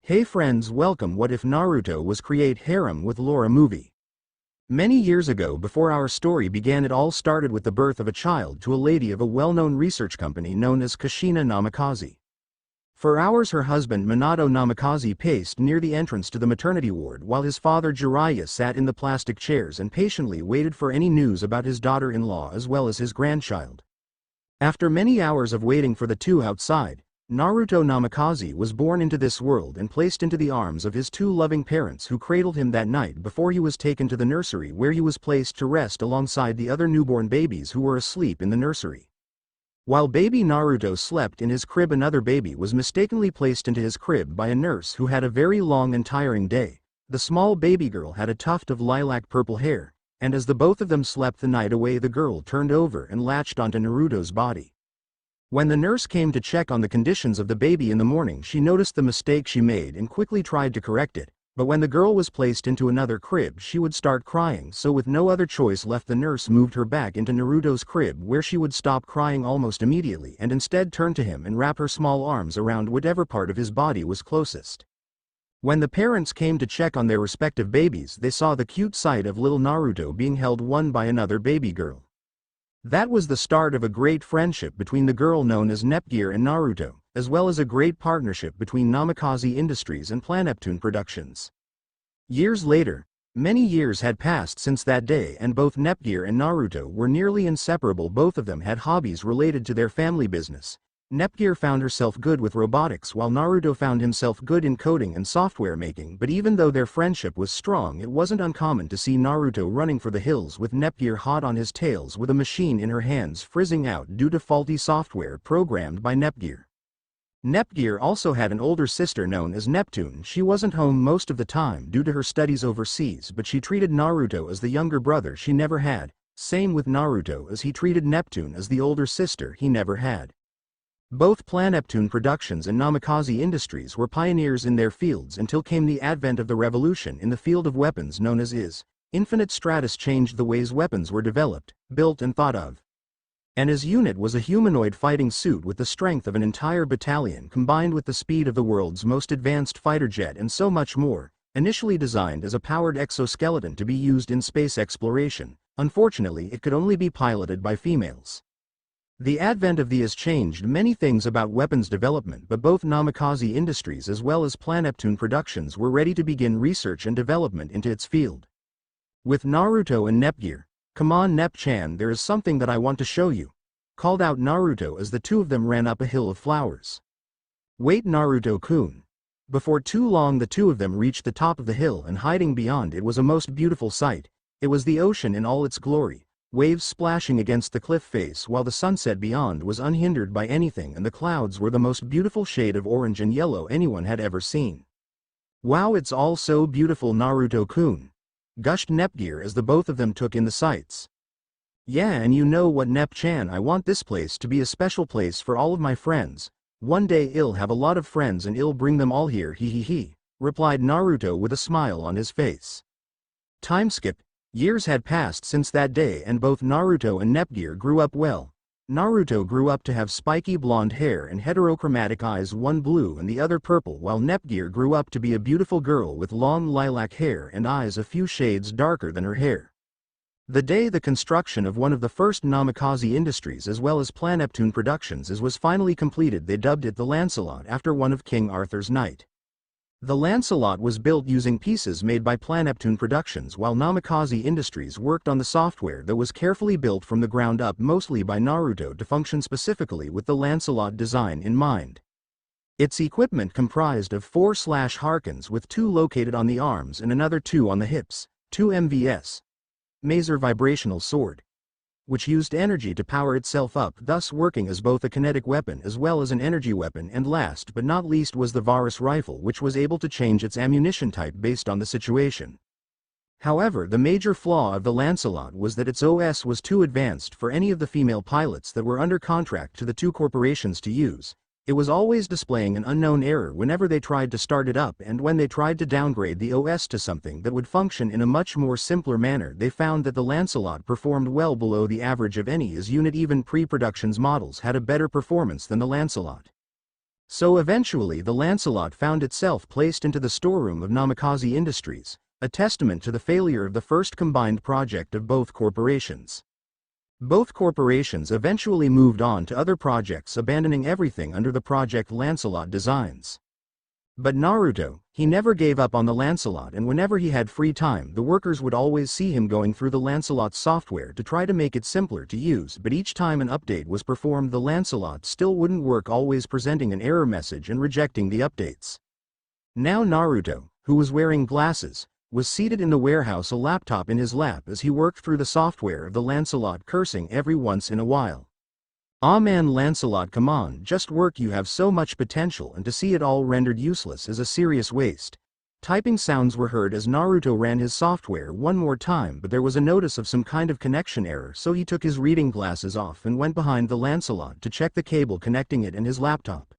Hey friends, welcome. What if Naruto was create harem with Laura movie? Many years ago, before our story began, it all started with the birth of a child to a lady of a well-known research company known as Kushina Namikaze. For hours her husband Minato Namikaze paced near the entrance to the maternity ward while his father Jiraiya sat in the plastic chairs and patiently waited for any news about his daughter-in-law as well as his grandchild. After many hours of waiting for the two outside, Naruto Namikaze was born into this world and placed into the arms of his two loving parents who cradled him that night before he was taken to the nursery, where he was placed to rest alongside the other newborn babies who were asleep in the nursery. While baby Naruto slept in his crib, another baby was mistakenly placed into his crib by a nurse who had a very long and tiring day. The small baby girl had a tuft of lilac purple hair, and as the both of them slept the night away, the girl turned over and latched onto Naruto's body. When the nurse came to check on the conditions of the baby in the morning, she noticed the mistake she made and quickly tried to correct it, but when the girl was placed into another crib she would start crying, so with no other choice left, the nurse moved her back into Naruto's crib, where she would stop crying almost immediately and instead turn to him and wrap her small arms around whatever part of his body was closest. When the parents came to check on their respective babies, they saw the cute sight of little Naruto being held one by another baby girl. That was the start of a great friendship between the girl known as Nepgear and Naruto, as well as a great partnership between Namikaze Industries and Planeptune Productions. Years later, many years had passed since that day, and both Nepgear and Naruto were nearly inseparable. Both of them had hobbies related to their family business. Nepgear found herself good with robotics while Naruto found himself good in coding and software making, but even though their friendship was strong, it wasn't uncommon to see Naruto running for the hills with Nepgear hot on his tails with a machine in her hands frizzing out due to faulty software programmed by Nepgear. Nepgear also had an older sister known as Neptune. She wasn't home most of the time due to her studies overseas, but she treated Naruto as the younger brother she never had, same with Naruto, as he treated Neptune as the older sister he never had. Both Planeptune Productions and Namikaze Industries were pioneers in their fields until came the advent of the revolution in the field of weapons known as Infinite Stratus changed the ways weapons were developed, built and thought of. And his unit was a humanoid fighting suit with the strength of an entire battalion combined with the speed of the world's most advanced fighter jet and so much more, initially designed as a powered exoskeleton to be used in space exploration. Unfortunately, it could only be piloted by females. The advent of the has changed many things about weapons development, but both Namikaze Industries as well as Planeptune Productions were ready to begin research and development into its field. With Naruto and Nepgear, "Come on Nep-chan, there is something that I want to show you," called out Naruto as the two of them ran up a hill of flowers. "Wait Naruto-kun." Before too long the two of them reached the top of the hill, and hiding beyond it was a most beautiful sight. It was the ocean in all its glory. Waves splashing against the cliff face, while the sunset beyond was unhindered by anything, and the clouds were the most beautiful shade of orange and yellow anyone had ever seen. "Wow, it's all so beautiful Naruto-kun," gushed Nepgear as the both of them took in the sights. "Yeah, and you know what Nep-chan, I want this place to be a special place for all of my friends. One day I'll have a lot of friends and I'll bring them all here, he," replied Naruto with a smile on his face. Time skip. Years had passed since that day, and both Naruto and Nepgear grew up well. Naruto grew up to have spiky blonde hair and heterochromatic eyes, one blue and the other purple, while Nepgear grew up to be a beautiful girl with long lilac hair and eyes a few shades darker than her hair. The day the construction of one of the first Namikaze Industries as well as Planeptune Productions was finally completed, they dubbed it the Lancelot after one of King Arthur's knight. The Lancelot was built using pieces made by Planeptune Productions, while Namikaze Industries worked on the software that was carefully built from the ground up mostly by Naruto to function specifically with the Lancelot design in mind. Its equipment comprised of 4 harkens, with 2 located on the arms and another 2 on the hips, 2 MVS, Maser vibrational sword, which used energy to power itself up, thus working as both a kinetic weapon as well as an energy weapon, and last but not least was the Varus rifle, which was able to change its ammunition type based on the situation. However, the major flaw of the Lancelot was that its OS was too advanced for any of the female pilots that were under contract to the 2 corporations to use. It was always displaying an unknown error whenever they tried to start it up, and when they tried to downgrade the OS to something that would function in a much more simpler manner, they found that the Lancelot performed well below the average of any as unit. Even pre-productions models had a better performance than the Lancelot. So eventually the Lancelot found itself placed into the storeroom of Namikaze Industries, a testament to the failure of the first combined project of both corporations. Both corporations eventually moved on to other projects, abandoning everything under the Project Lancelot designs. But Naruto, he never gave up on the Lancelot, and whenever he had free time the workers would always see him going through the Lancelot software to try to make it simpler to use, but each time an update was performed the Lancelot still wouldn't work, always presenting an error message and rejecting the updates. Now Naruto, who was wearing glasses, was seated in the warehouse, a laptop in his lap as he worked through the software of the Lancelot, cursing every once in a while. "Ah man Lancelot, come on, just work, you have so much potential, and to see it all rendered useless is a serious waste." Typing sounds were heard as Naruto ran his software one more time, but there was a notice of some kind of connection error, so he took his reading glasses off and went behind the Lancelot to check the cable connecting it and his laptop.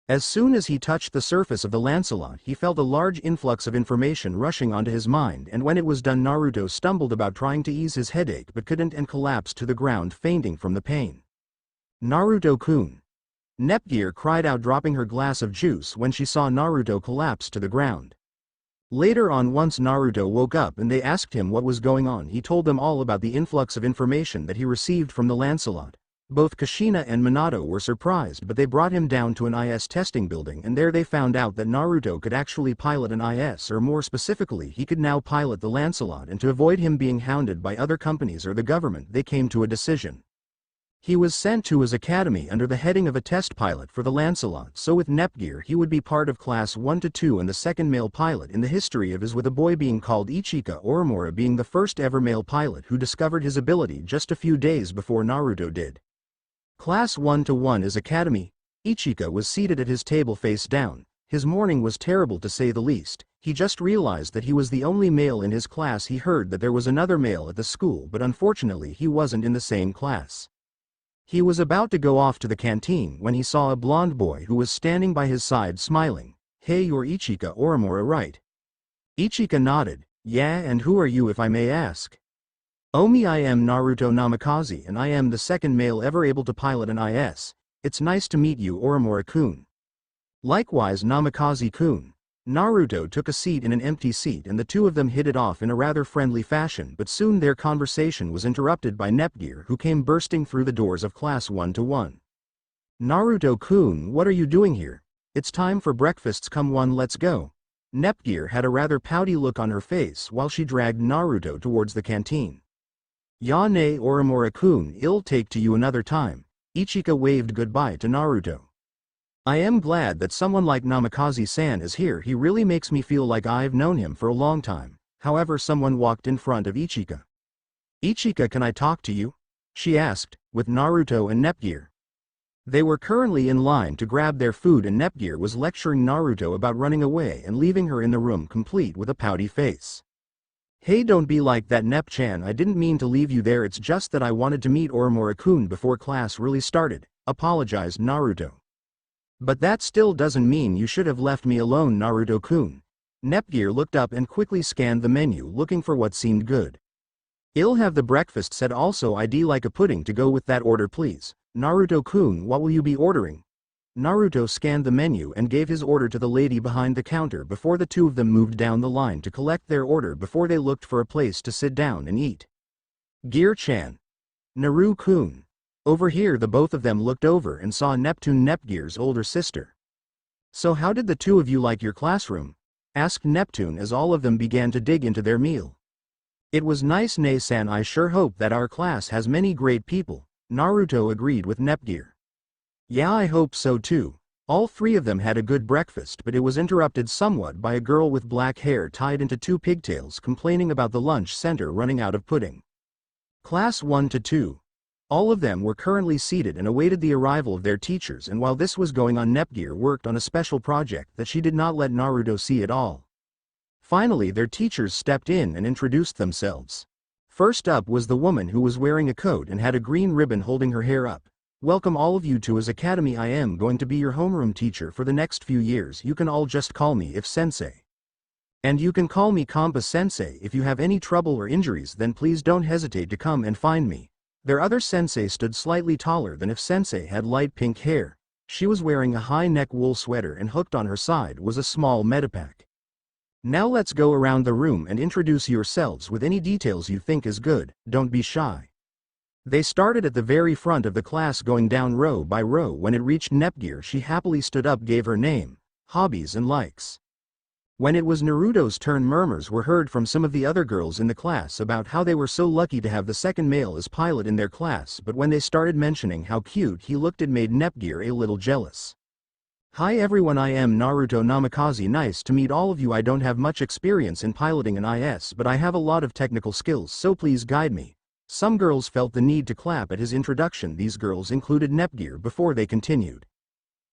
As soon as he touched the surface of the Lancelot he felt a large influx of information rushing onto his mind, and when it was done Naruto stumbled about trying to ease his headache but couldn't and collapsed to the ground, fainting from the pain. "Naruto-kun!" Nepgear cried out, dropping her glass of juice when she saw Naruto collapse to the ground. Later on, once Naruto woke up and they asked him what was going on, he told them all about the influx of information that he received from the Lancelot. Both Kushina and Minato were surprised, but they brought him down to an IS testing building, and there they found out that Naruto could actually pilot an IS, or more specifically he could now pilot the Lancelot, and to avoid him being hounded by other companies or the government they came to a decision. He was sent to his academy under the heading of a test pilot for the Lancelot, so with Nepgear he would be part of class 1 to 2 and the second male pilot in the history of his, with a boy being called Ichika Oromura being the first ever male pilot who discovered his ability just a few days before Naruto did. Class 1 to 1 is academy. Ichika was seated at his table face down. His morning was terrible to say the least. He just realized that he was the only male in his class. He heard that there was another male at the school, but unfortunately he wasn't in the same class. He was about to go off to the canteen when he saw a blonde boy who was standing by his side smiling. "Hey, you're Ichika Oromura, right?" Ichika nodded. "Yeah, and who are you if I may ask?" "Me, I am Naruto Namikaze, and I am the second male ever able to pilot an IS. It's nice to meet you, Oromura-kun." "Likewise, Namikaze-kun." Naruto took a seat in an empty seat and the two of them hit it off in a rather friendly fashion, but soon their conversation was interrupted by Nepgear, who came bursting through the doors of class 1 to 1. "Naruto-kun, what are you doing here? It's time for breakfasts, come on, let's go." Nepgear had a rather pouty look on her face while she dragged Naruto towards the canteen. "Ya ne Oromura-kun, I'll take to you another time." Ichika waved goodbye to Naruto. "I am glad that someone like Namikaze-san is here, he really makes me feel like I've known him for a long time." However, someone walked in front of Ichika. "Ichika, can I talk to you?" she asked, with Naruto and Nepgear. They were currently in line to grab their food and Nepgear was lecturing Naruto about running away and leaving her in the room complete with a pouty face. "Hey, don't be like that, Nep-chan, I didn't mean to leave you there, it's just that I wanted to meet Oromura-kun before class really started," apologized Naruto. "But that still doesn't mean you should have left me alone, Naruto-kun." Nepgear looked up and quickly scanned the menu looking for what seemed good. "I'll have the breakfast set, also I'd like a pudding to go with that order please." "Naruto-kun, what will you be ordering?" Naruto scanned the menu and gave his order to the lady behind the counter before the two of them moved down the line to collect their order before they looked for a place to sit down and eat. "Gear-chan." "Naru-kun." Over here the both of them looked over and saw Neptune, Nepgear's older sister. "So how did the two of you like your classroom?" asked Neptune as all of them began to dig into their meal. "It was nice, Ne-san, I sure hope that our class has many great people." Naruto agreed with Nepgear. "Yeah, I hope so too." All three of them had a good breakfast, but it was interrupted somewhat by a girl with black hair tied into two pigtails complaining about the lunch center running out of pudding. Class 1 to 2. All of them were currently seated and awaited the arrival of their teachers, and while this was going on Nepgear worked on a special project that she did not let Naruto see at all. Finally their teachers stepped in and introduced themselves. First up was the woman who was wearing a coat and had a green ribbon holding her hair up. "Welcome all of you to his academy, I am going to be your homeroom teacher for the next few years, you can all just call me if sensei. And you can call me Kampa sensei, if you have any trouble or injuries then please don't hesitate to come and find me." Their other sensei stood slightly taller than if sensei had light pink hair. She was wearing a high-neck wool sweater and hooked on her side was a small medipack. Now let's go around the room and introduce yourselves with any details you think is good, don't be shy. They started at the very front of the class going down row by row. When it reached Nepgear, she happily stood up, gave her name, hobbies and likes. When it was Naruto's turn, murmurs were heard from some of the other girls in the class about how they were so lucky to have the second male as pilot in their class, but when they started mentioning how cute he looked, it made Nepgear a little jealous. Hi everyone, I am Naruto Namikaze. Nice to meet all of you. I don't have much experience in piloting an IS, but I have a lot of technical skills, so please guide me. Some girls felt the need to clap at his introduction. These girls included Nepgear before they continued.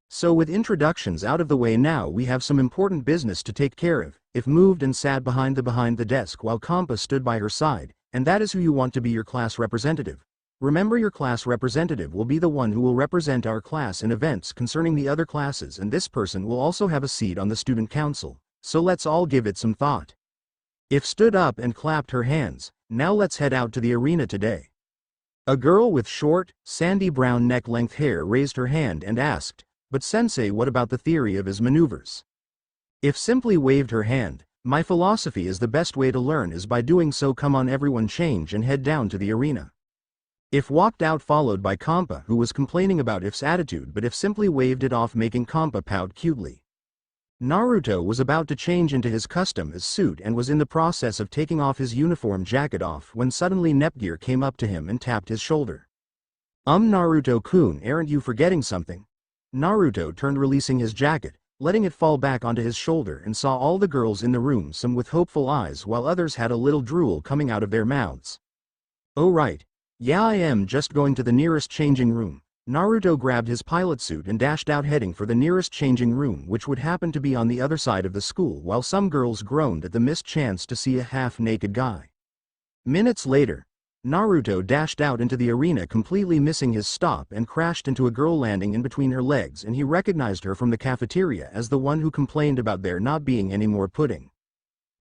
So with introductions out of the way, now we have some important business to take care of. If moved and sat behind the desk while Kompa stood by her side, and that is who you want to be your class representative. Remember, your class representative will be the one who will represent our class in events concerning the other classes, and this person will also have a seat on the student council, so let's all give it some thought. If stood up and clapped her hands, now let's head out to the arena today. A girl with short, sandy brown neck-length hair raised her hand and asked, but sensei, what about the theory of his maneuvers? If simply waved her hand, my philosophy is the best way to learn is by doing so. Come on everyone, change and head down to the arena. If walked out, followed by Kompa, who was complaining about If's attitude, but If simply waved it off, making Kompa pout cutely. Naruto was about to change into his custom suit and was in the process of taking off his uniform jacket when suddenly Nepgear came up to him and tapped his shoulder. Naruto-kun, aren't you forgetting something? Naruto turned, releasing his jacket, letting it fall back onto his shoulder, and saw all the girls in the room, some with hopeful eyes while others had a little drool coming out of their mouths. Oh right. Yeah, I am just going to the nearest changing room. Naruto grabbed his pilot suit and dashed out, heading for the nearest changing room, which would happen to be on the other side of the school, while some girls groaned at the missed chance to see a half-naked guy. Minutes later, Naruto dashed out into the arena, completely missing his stop, and crashed into a girl landing in between her legs, and he recognized her from the cafeteria as the one who complained about there not being any more pudding.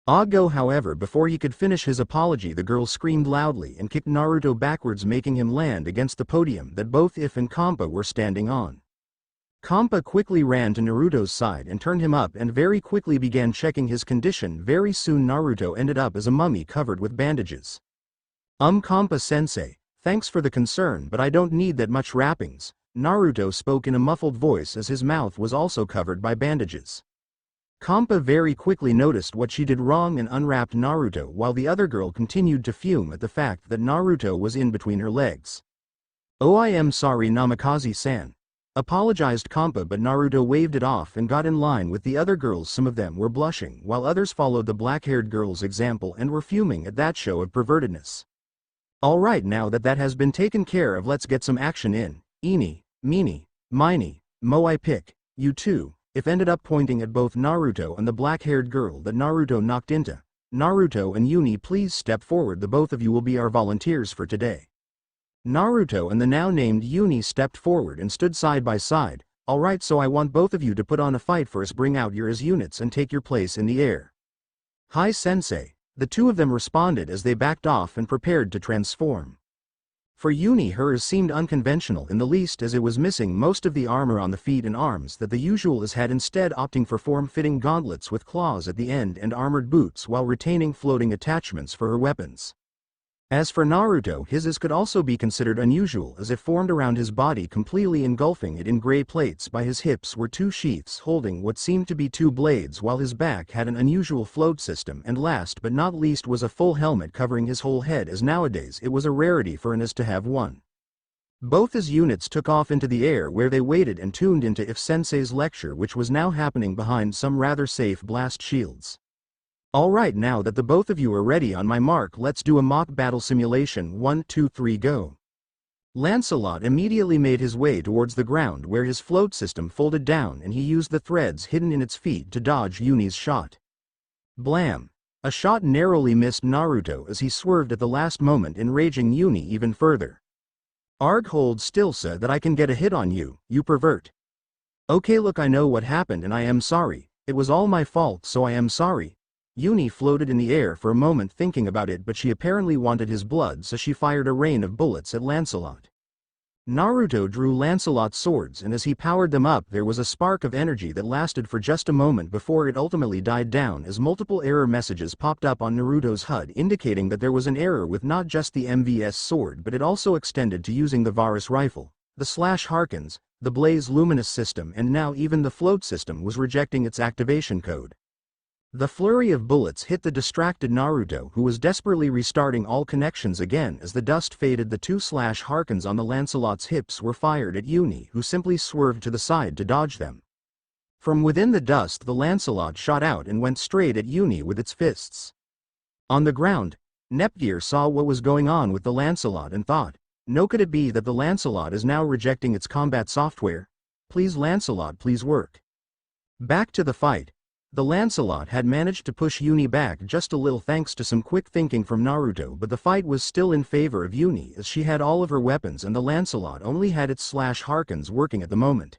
However, before he could finish his apology, the girl screamed loudly and kicked Naruto backwards, making him land against the podium that both If and Kompa were standing on. Kompa quickly ran to Naruto's side and turned him up and very quickly began checking his condition. Very soon Naruto ended up as a mummy covered with bandages. Kompa-sensei, thanks for the concern, but I don't need that much wrappings, Naruto spoke in a muffled voice as his mouth was also covered by bandages. Kompa very quickly noticed what she did wrong and unwrapped Naruto, while the other girl continued to fume at the fact that Naruto was in between her legs. Oh, I am sorry, Namikaze-san, apologized Kompa, but Naruto waved it off and got in line with the other girls. Some of them were blushing, while others followed the black-haired girl's example and were fuming at that show of pervertedness. Alright, now that has been taken care of, let's get some action in. Eeny, meeny, miny, mo, I pick you too. If ended up pointing at both Naruto and the black-haired girl that Naruto knocked into. Naruto and Uni, please step forward. The both of you will be our volunteers for today. Naruto and the now named Uni stepped forward and stood side by side. Alright, so I want both of you to put on a fight for us. Bring out your as units and take your place in the air. Hi sensei, the two of them responded as they backed off and prepared to transform. For Uni, hers seemed unconventional in the least, as it was missing most of the armor on the feet and arms that the usual is had, instead opting for form-fitting gauntlets with claws at the end and armored boots while retaining floating attachments for her weapons. As for Naruto, his could also be considered unusual, as it formed around his body, completely engulfing it in gray plates. By his hips were two sheaths holding what seemed to be two blades, while his back had an unusual float system, and last but not least was a full helmet covering his whole head, as nowadays it was a rarity for an as to have one. Both his units took off into the air, where they waited and tuned into If Sensei's lecture, which was now happening behind some rather safe blast shields. Alright, now that the both of you are ready, on my mark, let's do a mock battle simulation. 1, 2, 3, go. Lancelot immediately made his way towards the ground, where his float system folded down, and he used the threads hidden in its feet to dodge Uni's shot. Blam! A shot narrowly missed Naruto as he swerved at the last moment, enraging Uni even further. Arg, hold still, so that I can get a hit on you, you pervert. Okay, look, I know what happened and I am sorry. It was all my fault, so I am sorry. Uni floated in the air for a moment thinking about it, but she apparently wanted his blood, so she fired a rain of bullets at Lancelot. Naruto drew Lancelot's swords, and as he powered them up there was a spark of energy that lasted for just a moment before it ultimately died down as multiple error messages popped up on Naruto's HUD indicating that there was an error with not just the MVS sword but it also extended to using the Varus rifle, the Slash Harkins, the Blaze Luminous system, and now even the Float system was rejecting its activation code. The flurry of bullets hit the distracted Naruto, who was desperately restarting all connections again as the dust faded. The two Slash Harkins on the Lancelot's hips were fired at Uni, who simply swerved to the side to dodge them. From within the dust the Lancelot shot out and went straight at Uni with its fists. On the ground, Nepgear saw what was going on with the Lancelot and thought, no, could it be that the Lancelot is now rejecting its combat software? Please Lancelot, please work. Back to the fight. The Lancelot had managed to push Uni back just a little thanks to some quick thinking from Naruto, but the fight was still in favor of Uni as she had all of her weapons and the Lancelot only had its Slash Harkins working at the moment.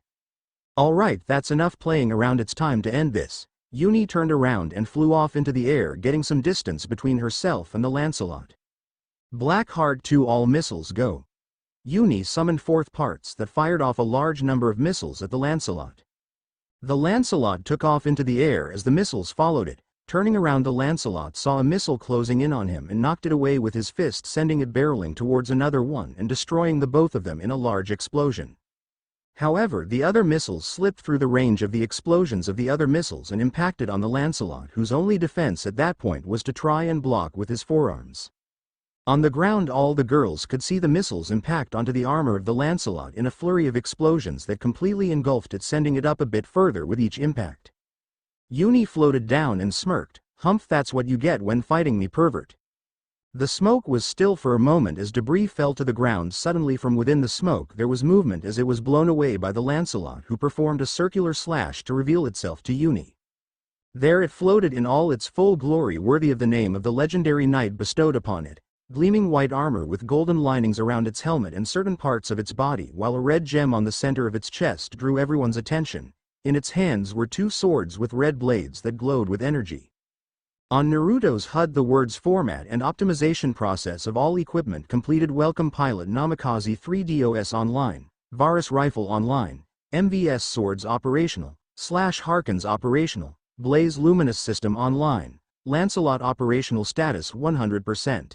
Alright, that's enough playing around, it's time to end this. Uni turned around and flew off into the air, getting some distance between herself and the Lancelot. Black Heart 2, all missiles go. Uni summoned forth parts that fired off a large number of missiles at the Lancelot. The Lancelot took off into the air as the missiles followed it. Turning around, the Lancelot saw a missile closing in on him and knocked it away with his fist, sending it barreling towards another one and destroying the both of them in a large explosion. However, the other missiles slipped through the range of the explosions of the other missiles and impacted on the Lancelot, whose only defense at that point was to try and block with his forearms. On the ground all the girls could see the missiles impact onto the armor of the Lancelot in a flurry of explosions that completely engulfed it, sending it up a bit further with each impact. Uni floated down and smirked, "Humph, that's what you get when fighting me, pervert." The smoke was still for a moment as debris fell to the ground. Suddenly from within the smoke there was movement as it was blown away by the Lancelot, who performed a circular slash to reveal itself to Uni. There it floated in all its full glory, worthy of the name of the legendary knight bestowed upon it. Gleaming white armor with golden linings around its helmet and certain parts of its body, while a red gem on the center of its chest drew everyone's attention. In its hands were two swords with red blades that glowed with energy. On Naruto's HUD the words "Format and Optimization Process of all Equipment completed. Welcome Pilot Namikaze 3DOS Online, Varus Rifle Online, MVS Swords Operational, Slash Harkins Operational, Blaze Luminous System Online, Lancelot Operational Status 100%.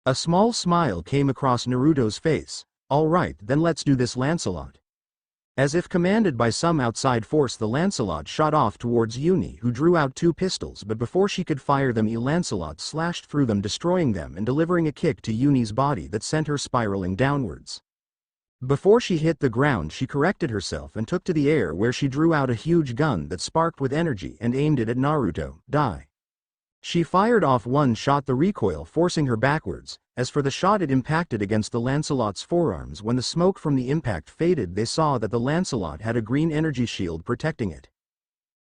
A small smile came across Naruto's face. "Alright, then let's do this, Lancelot." As if commanded by some outside force, the Lancelot shot off towards Uni, who drew out two pistols, but before she could fire them, Lancelot slashed through them, destroying them and delivering a kick to Uni's body that sent her spiraling downwards. Before she hit the ground she corrected herself and took to the air, where she drew out a huge gun that sparked with energy and aimed it at Naruto. Die. She fired off one shot, the recoil forcing her backwards. As for the shot, it impacted against the Lancelot's forearms. When the smoke from the impact faded, they saw that the Lancelot had a green energy shield protecting it.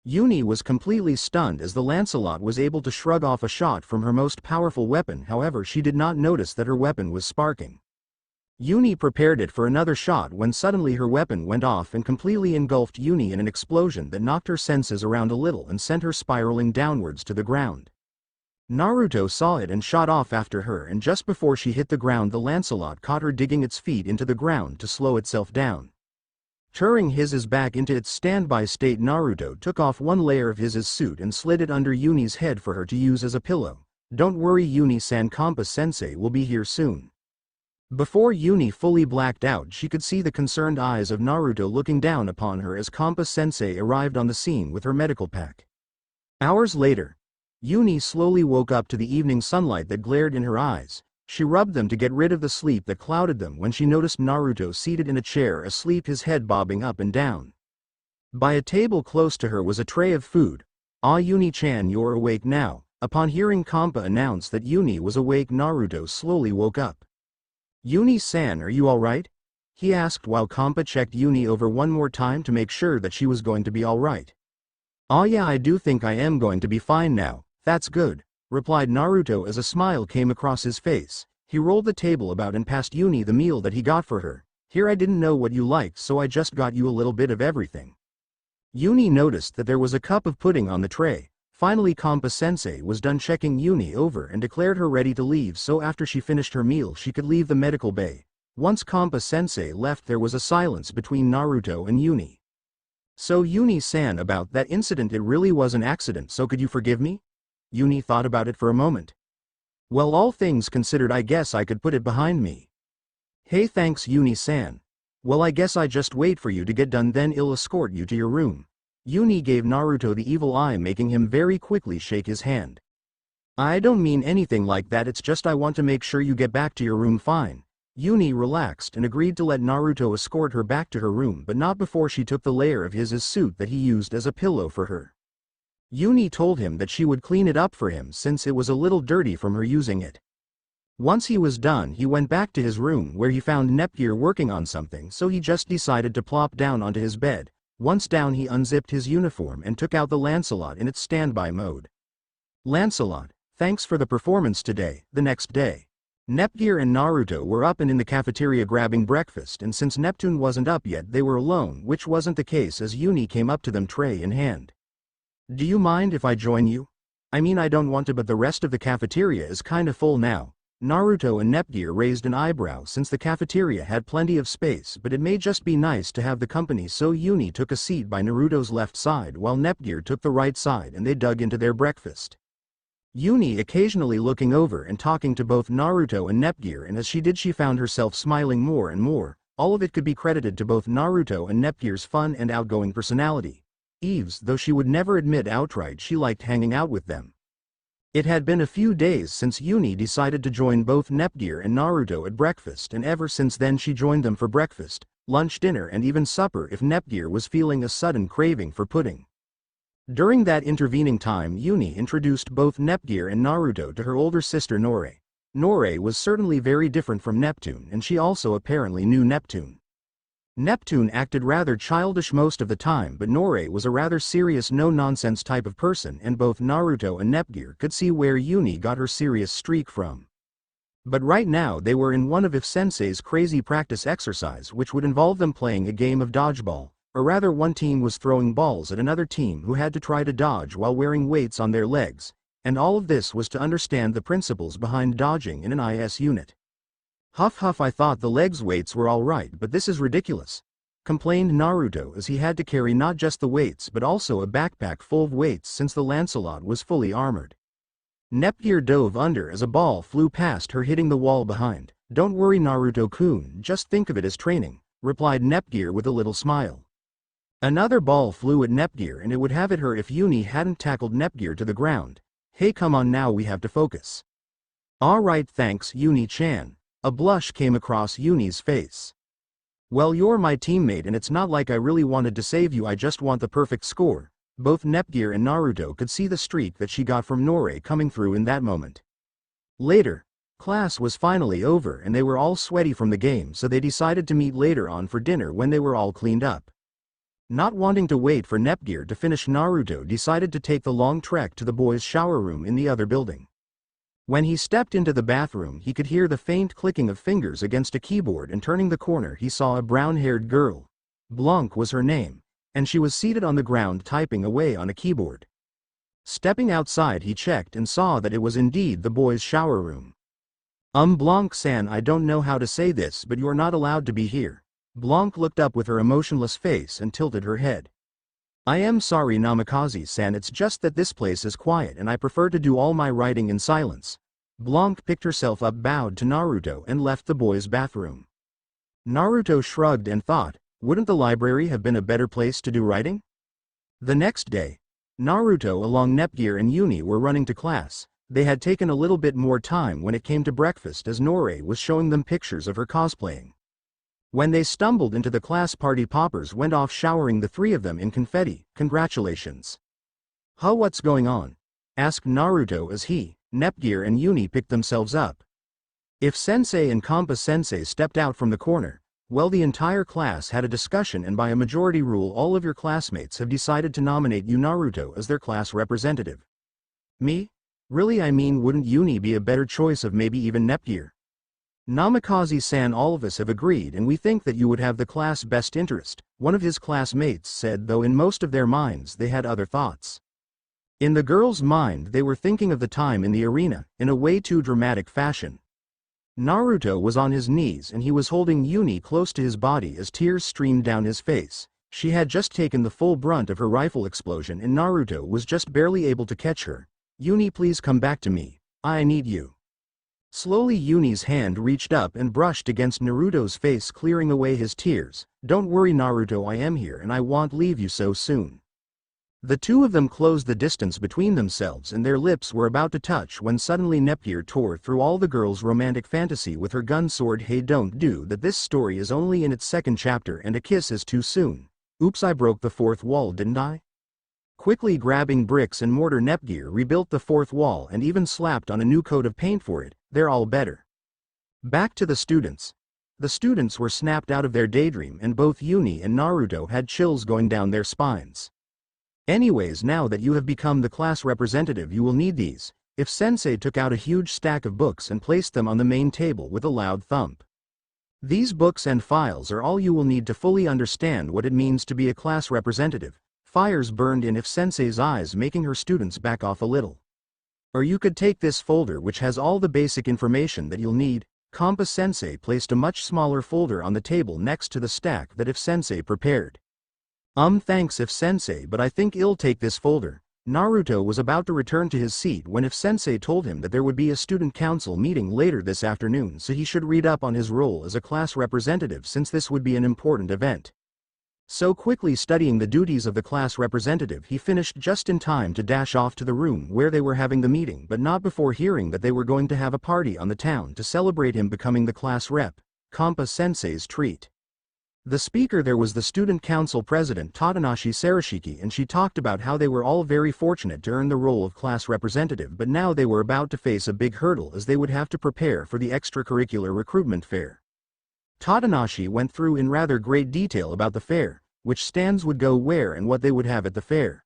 Uni was completely stunned as the Lancelot was able to shrug off a shot from her most powerful weapon. However, she did not notice that her weapon was sparking. Uni prepared it for another shot when suddenly her weapon went off and completely engulfed Uni in an explosion that knocked her senses around a little and sent her spiraling downwards to the ground. Naruto saw it and shot off after her, and just before she hit the ground the Lancelot caught her digging its feet into the ground to slow itself down. Turning his back into its standby state, Naruto took off one layer of his suit and slid it under Uni's head for her to use as a pillow. "Don't worry Uni-san, Kampa-sensei will be here soon." Before Uni fully blacked out she could see the concerned eyes of Naruto looking down upon her as Kampa-sensei arrived on the scene with her medical pack. Hours later, Uni slowly woke up to the evening sunlight that glared in her eyes. She rubbed them to get rid of the sleep that clouded them when she noticed Naruto seated in a chair asleep, his head bobbing up and down. By a table close to her was a tray of food. "Ah, Uni-chan, you're awake now." Upon hearing Kampa announce that Uni was awake, Naruto slowly woke up. "Uni-san, are you alright?" he asked while Kampa checked Uni over one more time to make sure that she was going to be alright. "Ah yeah, I do think I am going to be fine now. That's good," replied Naruto as a smile came across his face. He rolled the table about and passed Uni the meal that he got for her. "Here, I didn't know what you liked, so I just got you a little bit of everything." Uni noticed that there was a cup of pudding on the tray. Finally Kampa-sensei was done checking Uni over and declared her ready to leave, so after she finished her meal she could leave the medical bay. Once Kampa-sensei left, there was a silence between Naruto and Uni. "So Uni-san, about that incident, it really was an accident, so could you forgive me?" Uni thought about it for a moment. "Well, all things considered, I guess I could put it behind me." "Hey, thanks Uni-san. Well, I guess I just wait for you to get done, then I'll escort you to your room." Uni gave Naruto the evil eye, making him very quickly shake his hand. "I don't mean anything like that, it's just I want to make sure you get back to your room fine." Uni relaxed and agreed to let Naruto escort her back to her room, but not before she took the layer of his suit that he used as a pillow for her. Uni told him that she would clean it up for him since it was a little dirty from her using it. Once he was done, he went back to his room where he found Nepgear working on something, so he just decided to plop down onto his bed. Once down, he unzipped his uniform and took out the Lancelot in its standby mode. "Lancelot, thanks for the performance today." The next day, Nepgear and Naruto were up and in the cafeteria grabbing breakfast, and since Neptune wasn't up yet, they were alone, which wasn't the case as Uni came up to them tray in hand. "Do you mind if I join you? I mean, I don't want to, but the rest of the cafeteria is kinda full now." Naruto and Nepgear raised an eyebrow since the cafeteria had plenty of space, but it may just be nice to have the company, so Uni took a seat by Naruto's left side while Nepgear took the right side, and they dug into their breakfast. Uni occasionally looking over and talking to both Naruto and Nepgear, and as she did, she found herself smiling more and more. All of it could be credited to both Naruto and Nepgear's fun and outgoing personality. Eves, though she would never admit outright she liked hanging out with them. It had been a few days since Uni decided to join both Nepgear and Naruto at breakfast, and ever since then she joined them for breakfast, lunch, dinner, and even supper if Nepgear was feeling a sudden craving for pudding. During that intervening time, Uni introduced both Nepgear and Naruto to her older sister Nore. Nore was certainly very different from Neptune, and she also apparently knew Neptune. Neptune acted rather childish most of the time, but Nore was a rather serious, no-nonsense type of person, and both Naruto and Nepgear could see where Uni got her serious streak from. But right now they were in one of If-sensei's crazy practice exercise, which would involve them playing a game of dodgeball, or rather one team was throwing balls at another team who had to try to dodge while wearing weights on their legs, and all of this was to understand the principles behind dodging in an IS unit. "Huff huff, I thought the legs weights were alright, but this is ridiculous," complained Naruto as he had to carry not just the weights but also a backpack full of weights since the Lancelot was fully armored. Nepgear dove under as a ball flew past her, hitting the wall behind. "Don't worry Naruto-kun, just think of it as training," replied Nepgear with a little smile. Another ball flew at Nepgear, and it would have hit her if Uni hadn't tackled Nepgear to the ground. "Hey, come on now, we have to focus." "Alright, thanks Uni-chan." A blush came across Uni's face. "Well, you're my teammate and it's not like I really wanted to save you, I just want the perfect score." Both Nepgear and Naruto could see the streak that she got from Nore coming through in that moment. Later, class was finally over and they were all sweaty from the game, so they decided to meet later on for dinner when they were all cleaned up. Not wanting to wait for Nepgear to finish, Naruto decided to take the long trek to the boys' shower room in the other building. When he stepped into the bathroom, he could hear the faint clicking of fingers against a keyboard, and turning the corner he saw a brown-haired girl. Blanc was her name, and she was seated on the ground typing away on a keyboard. Stepping outside, he checked and saw that it was indeed the boys' shower room. Blanc-san, I don't know how to say this, but you're not allowed to be here." Blanc looked up with her emotionless face and tilted her head. "I am sorry Namikaze-san, it's just that this place is quiet and I prefer to do all my writing in silence." Blanc picked herself up, bowed to Naruto, and left the boys' bathroom. Naruto shrugged and thought, wouldn't the library have been a better place to do writing? The next day, Naruto along Nepgear and Uni were running to class. They had taken a little bit more time when it came to breakfast as Nore was showing them pictures of her cosplaying. When they stumbled into the class, party poppers went off, showering the three of them in confetti. "Congratulations." "Huh, what's going on?" asked Naruto as he, Nepgear and Uni picked themselves up. If-sensei and Kampa-sensei stepped out from the corner. "Well, the entire class had a discussion and by a majority rule all of your classmates have decided to nominate you, Naruto, as their class representative." "Me? Really? I mean, wouldn't Uni be a better choice, of maybe even Nepgear?" "Namikaze-san, all of us have agreed and we think that you would have the class best interest," one of his classmates said, though in most of their minds they had other thoughts. In the girls' mind they were thinking of the time in the arena, in a way too dramatic fashion. Naruto was on his knees and he was holding Uni close to his body as tears streamed down his face. She had just taken the full brunt of her rifle explosion and Naruto was just barely able to catch her. Uni, please come back to me. I need you. Slowly Uni's hand reached up and brushed against Naruto's face, clearing away his tears. Don't worry Naruto, I am here and I won't leave you so soon. The two of them closed the distance between themselves and their lips were about to touch when suddenly Nepgear tore through all the girl's romantic fantasy with her gun sword. Hey, don't do that, this story is only in its second chapter and a kiss is too soon. Oops, I broke the fourth wall, didn't I? Quickly grabbing bricks and mortar, Nepgear rebuilt the fourth wall and even slapped on a new coat of paint for it. They're all better. Back to the students. The students were snapped out of their daydream and both Uni and Naruto had chills going down their spines. Anyways, now that you have become the class representative, you will need these. If Sensei took out a huge stack of books and placed them on the main table with a loud thump. These books and files are all you will need to fully understand what it means to be a class representative. Fires burned in Sensei's eyes, making her students back off a little. Or you could take this folder which has all the basic information that you'll need. Kompa Sensei placed a much smaller folder on the table next to the stack that Sensei prepared. Thanks Sensei, but I think I'll take this folder. Naruto was about to return to his seat when Sensei told him that there would be a student council meeting later this afternoon, so he should read up on his role as a class representative since this would be an important event. So quickly studying the duties of the class representative, he finished just in time to dash off to the room where they were having the meeting, but not before hearing that they were going to have a party on the town to celebrate him becoming the class rep, Kompa Sensei's treat. The speaker there was the student council president Tadanoshi Sarashiki, and she talked about how they were all very fortunate to earn the role of class representative, but now they were about to face a big hurdle as they would have to prepare for the extracurricular recruitment fair. Tadanoshi went through in rather great detail about the fair, which stands would go where and what they would have at the fair.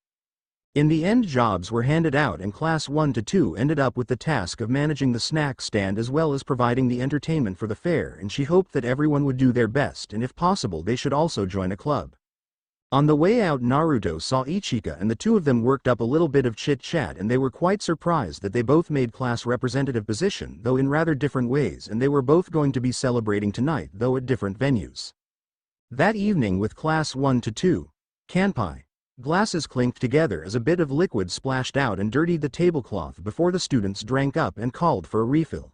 In the end, jobs were handed out and class 1 to 2 ended up with the task of managing the snack stand as well as providing the entertainment for the fair, and she hoped that everyone would do their best and if possible they should also join a club. On the way out, Naruto saw Ichika and the two of them worked up a little bit of chit-chat and they were quite surprised that they both made class representative position, though in rather different ways, and they were both going to be celebrating tonight, though at different venues. That evening with class 1 to 2, Kanpai. Glasses clinked together as a bit of liquid splashed out and dirtied the tablecloth before the students drank up and called for a refill.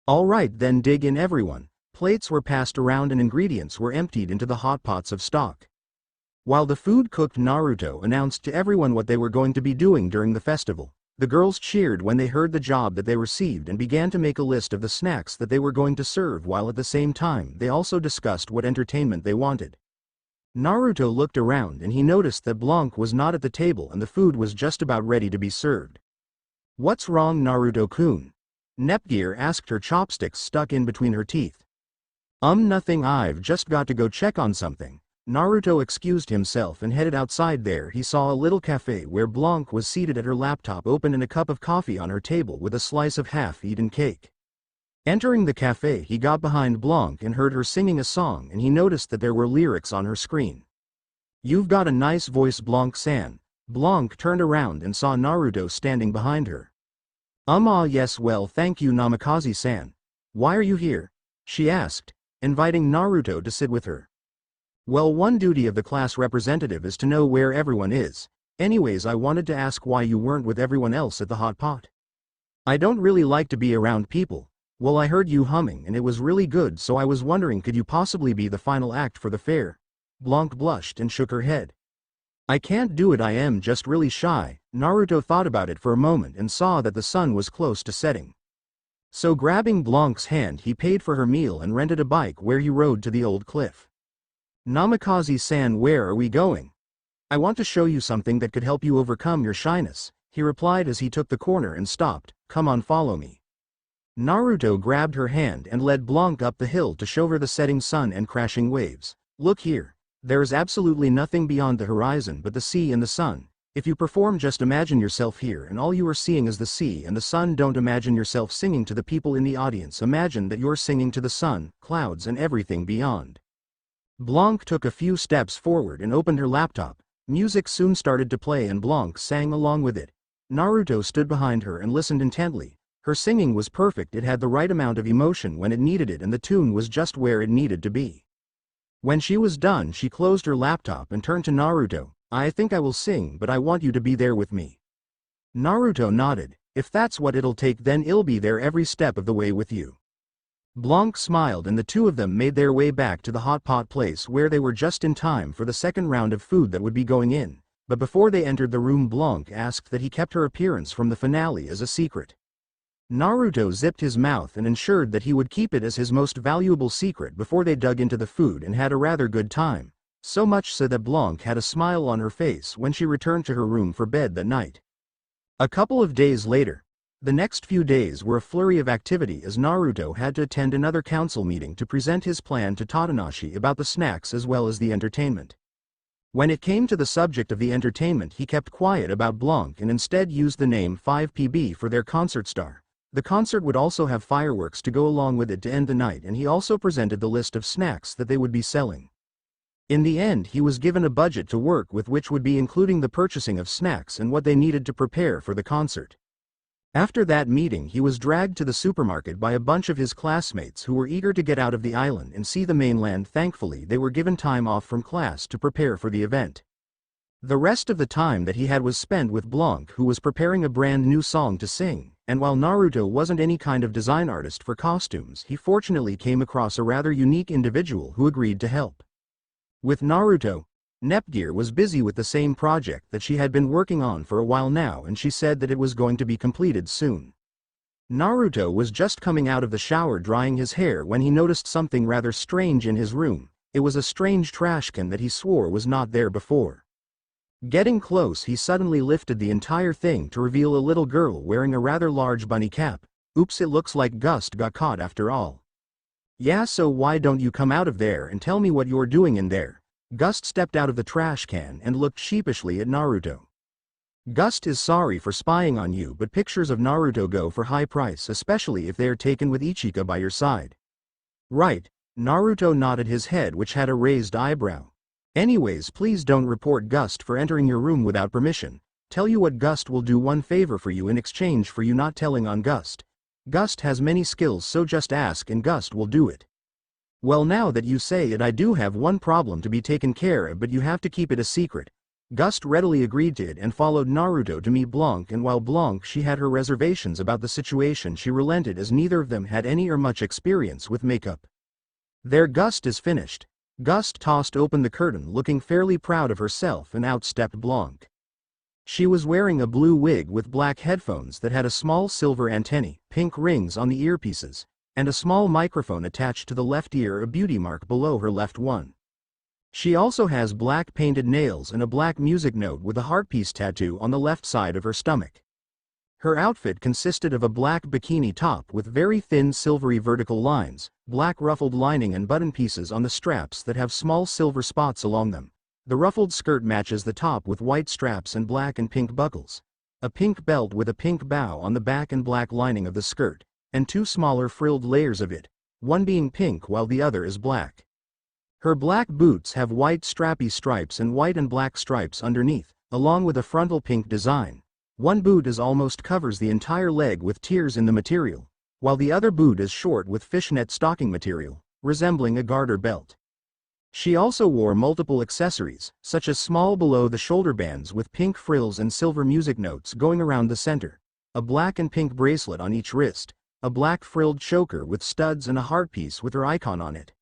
All right then, dig in everyone. Plates were passed around and ingredients were emptied into the hot pots of stock. While the food cooked, Naruto announced to everyone what they were going to be doing during the festival. The girls cheered when they heard the job that they received and began to make a list of the snacks that they were going to serve, while at the same time they also discussed what entertainment they wanted. Naruto looked around and he noticed that Blanc was not at the table and the food was just about ready to be served. What's wrong, Naruto-kun? Nepgear asked her, chopsticks stuck in between her teeth. Nothing, I've just got to go check on something. Naruto excused himself and headed outside. There he saw a little cafe where Blanc was seated at her laptop open and a cup of coffee on her table with a slice of half-eaten cake. Entering the cafe, he got behind Blanc and heard her singing a song, and he noticed that there were lyrics on her screen. You've got a nice voice, Blanc-san. Blanc turned around and saw Naruto standing behind her. Ah yes, well thank you Namikaze-san. Why are you here? She asked, inviting Naruto to sit with her. Well, one duty of the class representative is to know where everyone is. Anyways, I wanted to ask why you weren't with everyone else at the hot pot. I don't really like to be around people. Well, I heard you humming and it was really good, so I was wondering, could you possibly be the final act for the fair? Blanc blushed and shook her head. I can't do it, I am just really shy. Naruto thought about it for a moment and saw that the sun was close to setting. So grabbing Blanc's hand, he paid for her meal and rented a bike where he rode to the old cliff. Namikaze-san, where are we going? I want to show you something that could help you overcome your shyness, he replied as he took the corner and stopped. Come on, follow me. Naruto grabbed her hand and led Blanc up the hill to show her the setting sun and crashing waves. Look here. There is absolutely nothing beyond the horizon but the sea and the sun. If you perform, just imagine yourself here and all you are seeing is the sea and the sun. Don't imagine yourself singing to the people in the audience. Imagine that you're singing to the sun, clouds and everything beyond. Blanc took a few steps forward and opened her laptop. Music soon started to play and Blanc sang along with it. Naruto stood behind her and listened intently. Her singing was perfect, it had the right amount of emotion when it needed it and the tune was just where it needed to be. When she was done she closed her laptop and turned to Naruto. I think I will sing, but I want you to be there with me. Naruto nodded. If that's what it'll take, then I'll be there every step of the way with you. Blanc smiled and the two of them made their way back to the hot pot place where they were just in time for the second round of food that would be going in, but before they entered the room Blanc asked that he kept her appearance from the finale as a secret. Naruto zipped his mouth and ensured that he would keep it as his most valuable secret before they dug into the food and had a rather good time, so much so that Blanc had a smile on her face when she returned to her room for bed that night. A couple of days later, the next few days were a flurry of activity as Naruto had to attend another council meeting to present his plan to Tadanoshi about the snacks as well as the entertainment. When it came to the subject of the entertainment he kept quiet about Blanc and instead used the name 5PB for their concert star. The concert would also have fireworks to go along with it to end the night, and he also presented the list of snacks that they would be selling. In the end he was given a budget to work with, which would be including the purchasing of snacks and what they needed to prepare for the concert. After that meeting he was dragged to the supermarket by a bunch of his classmates who were eager to get out of the island and see the mainland. Thankfully they were given time off from class to prepare for the event. The rest of the time that he had was spent with Blanc, who was preparing a brand new song to sing. And while Naruto wasn't any kind of design artist for costumes, he fortunately came across a rather unique individual who agreed to help. With Naruto, Nepgear was busy with the same project that she had been working on for a while now, and she said that it was going to be completed soon. Naruto was just coming out of the shower drying his hair when he noticed something rather strange in his room. It was a strange trash can that he swore was not there before. Getting close he suddenly lifted the entire thing to reveal a little girl wearing a rather large bunny cap. Oops, it looks like Gust got caught after all. Yeah, so why don't you come out of there and tell me what you're doing in there? Gust stepped out of the trash can and looked sheepishly at Naruto. Gust is sorry for spying on you, but pictures of Naruto go for high price, especially if they are taken with Ichika by your side. Right, Naruto nodded his head, which had a raised eyebrow. Anyways, please don't report Gust for entering your room without permission. Tell you what, Gust will do one favor for you in exchange for you not telling on Gust. Gust has many skills, so just ask and Gust will do it. Well, now that you say it, I do have one problem to be taken care of, but you have to keep it a secret. Gust readily agreed to it and followed Naruto to meet Blanc, and while Blanc she had her reservations about the situation, she relented as neither of them had any or much experience with makeup. There, Gust is finished. Gust tossed open the curtain looking fairly proud of herself, and out stepped Blanc. She was wearing a blue wig with black headphones that had a small silver antennae, pink rings on the earpieces, and a small microphone attached to the left ear, a beauty mark below her left one. She also has black painted nails and a black music note with a heart piece tattoo on the left side of her stomach. Her outfit consisted of a black bikini top with very thin silvery vertical lines, black ruffled lining and button pieces on the straps that have small silver spots along them. The ruffled skirt matches the top with white straps and black and pink buckles. A pink belt with a pink bow on the back and black lining of the skirt, and two smaller frilled layers of it, one being pink while the other is black. Her black boots have white strappy stripes and white and black stripes underneath, along with a frontal pink design. One boot is almost covers the entire leg with tears in the material, while the other boot is short with fishnet stocking material, resembling a garter belt. She also wore multiple accessories, such as small below-the-shoulder bands with pink frills and silver music notes going around the center, a black and pink bracelet on each wrist, a black frilled choker with studs, and a heart piece with her icon on it.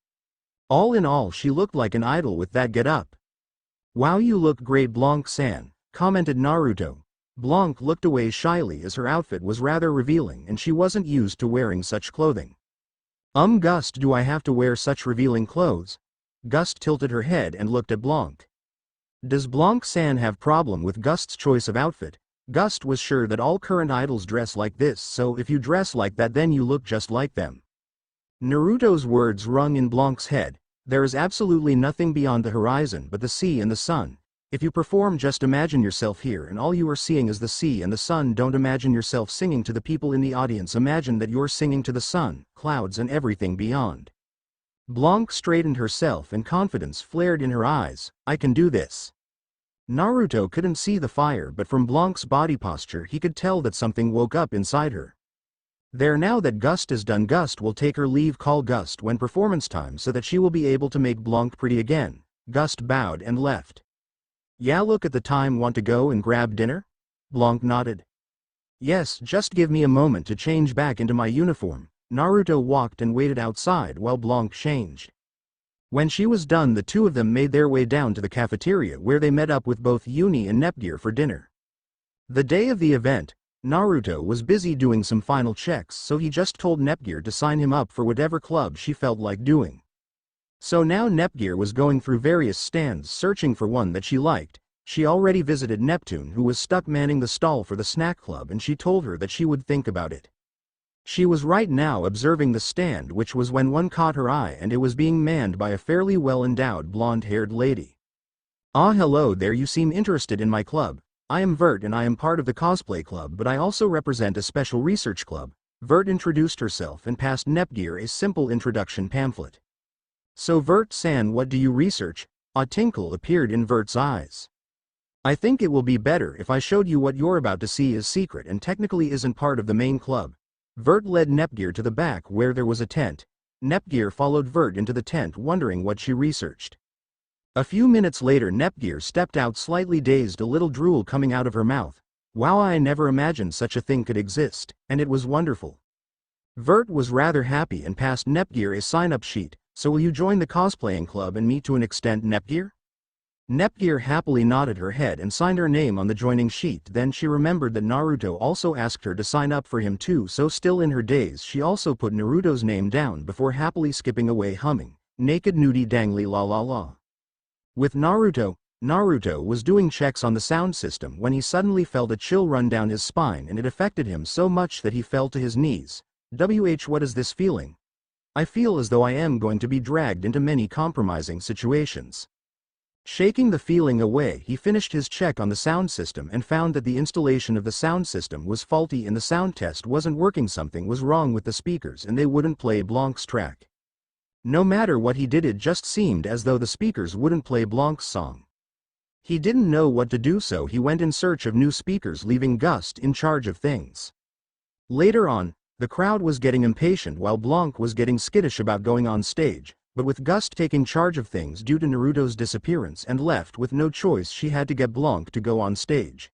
All in all, she looked like an idol with that get-up. Wow, you look great, Blanc-san, commented Naruto. Blanc looked away shyly as her outfit was rather revealing and she wasn't used to wearing such clothing. Gust, do I have to wear such revealing clothes? Gust tilted her head and looked at Blanc. Does Blanc-san have problem with Gust's choice of outfit? Gust was sure that all current idols dress like this, so if you dress like that then you look just like them. Naruto's words rung in Blanc's head. There is absolutely nothing beyond the horizon but the sea and the sun. If you perform, just imagine yourself here and all you are seeing is the sea and the sun. Don't imagine yourself singing to the people in the audience, imagine that you're singing to the sun, clouds and everything beyond. Blanc straightened herself and confidence flared in her eyes. I can do this. Naruto couldn't see the fire, but from Blanc's body posture he could tell that something woke up inside her. There, now that Gust is done, Gust will take her leave. Call Gust when performance time so that she will be able to make Blanc pretty again. Gust bowed and left. Yeah, look at the time. Want to go and grab dinner? Blanc nodded. Yes, just give me a moment to change back into my uniform. Naruto walked and waited outside while Blanc changed. When she was done, the two of them made their way down to the cafeteria where they met up with both Uni and Nepgear for dinner. The day of the event, Naruto was busy doing some final checks, so he just told Nepgear to sign him up for whatever club she felt like doing. So now Nepgear was going through various stands searching for one that she liked. She already visited Neptune, who was stuck manning the stall for the snack club, and she told her that she would think about it. She was right now observing the stand, which was when one caught her eye, and it was being manned by a fairly well-endowed blonde-haired lady. Ah, hello there, you seem interested in my club. I am Vert and I am part of the Cosplay Club, but I also represent a special research club. Vert introduced herself and passed Nepgear a simple introduction pamphlet. So Vert-san, what do you research? A tinkle appeared in Vert's eyes. I think it will be better if I showed you what you're about to see is secret and technically isn't part of the main club. Vert led Nepgear to the back where there was a tent. Nepgear followed Vert into the tent, wondering what she researched. A few minutes later, Nepgear stepped out slightly dazed, a little drool coming out of her mouth. Wow, I never imagined such a thing could exist, and it was wonderful. Vert was rather happy and passed Nepgear a sign-up sheet. So will you join the cosplaying club and me to an extent, Nepgear? Nepgear happily nodded her head and signed her name on the joining sheet. Then she remembered that Naruto also asked her to sign up for him too, so still in her daze she also put Naruto's name down before happily skipping away humming, naked nudie dangly la la la. With Naruto was doing checks on the sound system when he suddenly felt a chill run down his spine, and it affected him so much that he fell to his knees. What is this feeling? I feel as though I am going to be dragged into many compromising situations. Shaking the feeling away, he finished his check on the sound system and found that the installation of the sound system was faulty and the sound test wasn't working. Something was wrong with the speakers and they wouldn't play Blanc's track. No matter what he did, it just seemed as though the speakers wouldn't play Blanc's song. He didn't know what to do, so he went in search of new speakers, leaving Gust in charge of things. Later on, the crowd was getting impatient while Blanc was getting skittish about going on stage, but with Gust taking charge of things due to Naruto's disappearance and left with no choice, she had to get Blanc to go on stage.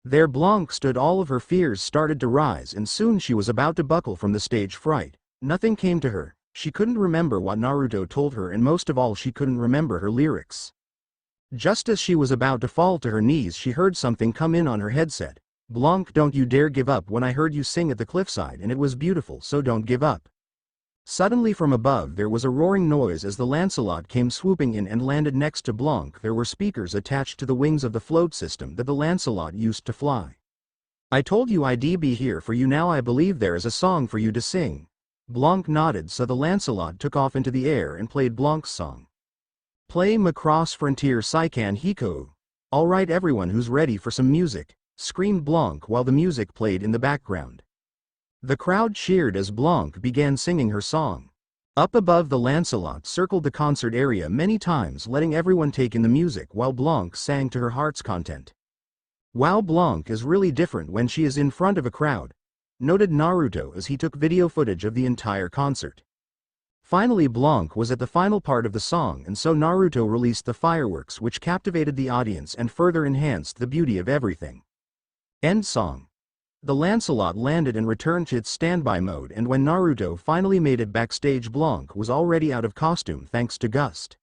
There Blanc stood. All of her fears started to rise, and soon she was about to buckle from the stage fright. Nothing came to her. She couldn't remember what Naruto told her, and most of all she couldn't remember her lyrics. Just as she was about to fall to her knees, she heard something come in on her headset. Blanc, don't you dare give up. When I heard you sing at the cliffside and it was beautiful, so don't give up. Suddenly from above there was a roaring noise as the Lancelot came swooping in and landed next to Blanc. There were speakers attached to the wings of the float system that the Lancelot used to fly. I told you I'd be here for you. Now I believe there is a song for you to sing. Blanc nodded, so the Lancelot took off into the air and played Blanc's song. Play Macross Frontier Saikan Hiko. Alright everyone, who's ready for some music? Screamed Blanc while the music played in the background. The crowd cheered as Blanc began singing her song. Up above, the Lancelot circled the concert area many times, letting everyone take in the music while Blanc sang to her heart's content. Wow, Blanc is really different when she is in front of a crowd, noted Naruto as he took video footage of the entire concert. Finally, Blanc was at the final part of the song, and so Naruto released the fireworks, which captivated the audience and further enhanced the beauty of everything. End song. The Lancelot landed and returned to its standby mode, and when Naruto finally made it backstage, Blanc was already out of costume thanks to Gust.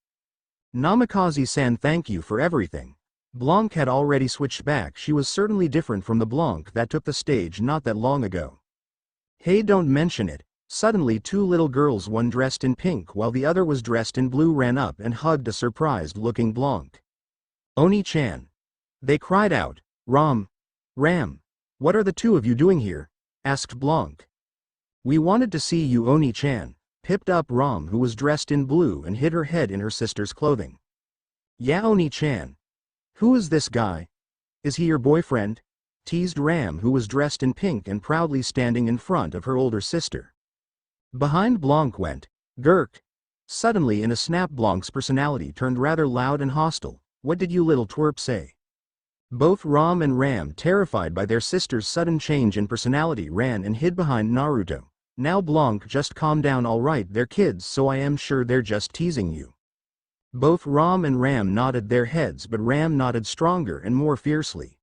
Namikaze-san, thank you for everything. Blanc had already switched back. She was certainly different from the Blanc that took the stage not that long ago. Hey, don't mention it. Suddenly two little girls, one dressed in pink while the other was dressed in blue, ran up and hugged a surprised-looking Blanc. Oni-chan. They cried out. Ram. What are the two of you doing here? Asked Blanc. We wanted to see you, Oni-chan, pipped up Ram, who was dressed in blue and hid her head in her sister's clothing. Yeah, Oni-chan. Who is this guy? Is he your boyfriend? Teased Ram, who was dressed in pink and proudly standing in front of her older sister. Behind Blanc went Gurk. Suddenly in a snap, Blanc's personality turned rather loud and hostile. What did you little twerp say? Both Ram and Ram, terrified by their sister's sudden change in personality, ran and hid behind Naruto. Now Blanc, just calm down, alright, they're kids, so I am sure they're just teasing you. Both Ram and Ram nodded their heads, but Ram nodded stronger and more fiercely.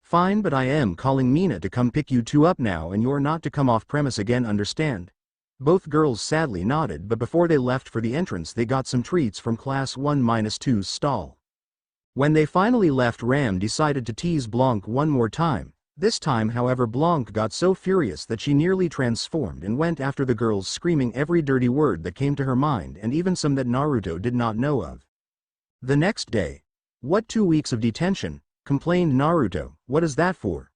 Fine, but I am calling Mina to come pick you two up now, and you're not to come off premise again, understand? Both girls sadly nodded, but before they left for the entrance they got some treats from Class 1-2's stall. When they finally left, Ram decided to tease Blanc one more time. This time, however, Blanc got so furious that she nearly transformed and went after the girls, screaming every dirty word that came to her mind, and even some that Naruto did not know of. The next day. What, 2 weeks of detention? Complained Naruto. What is that for?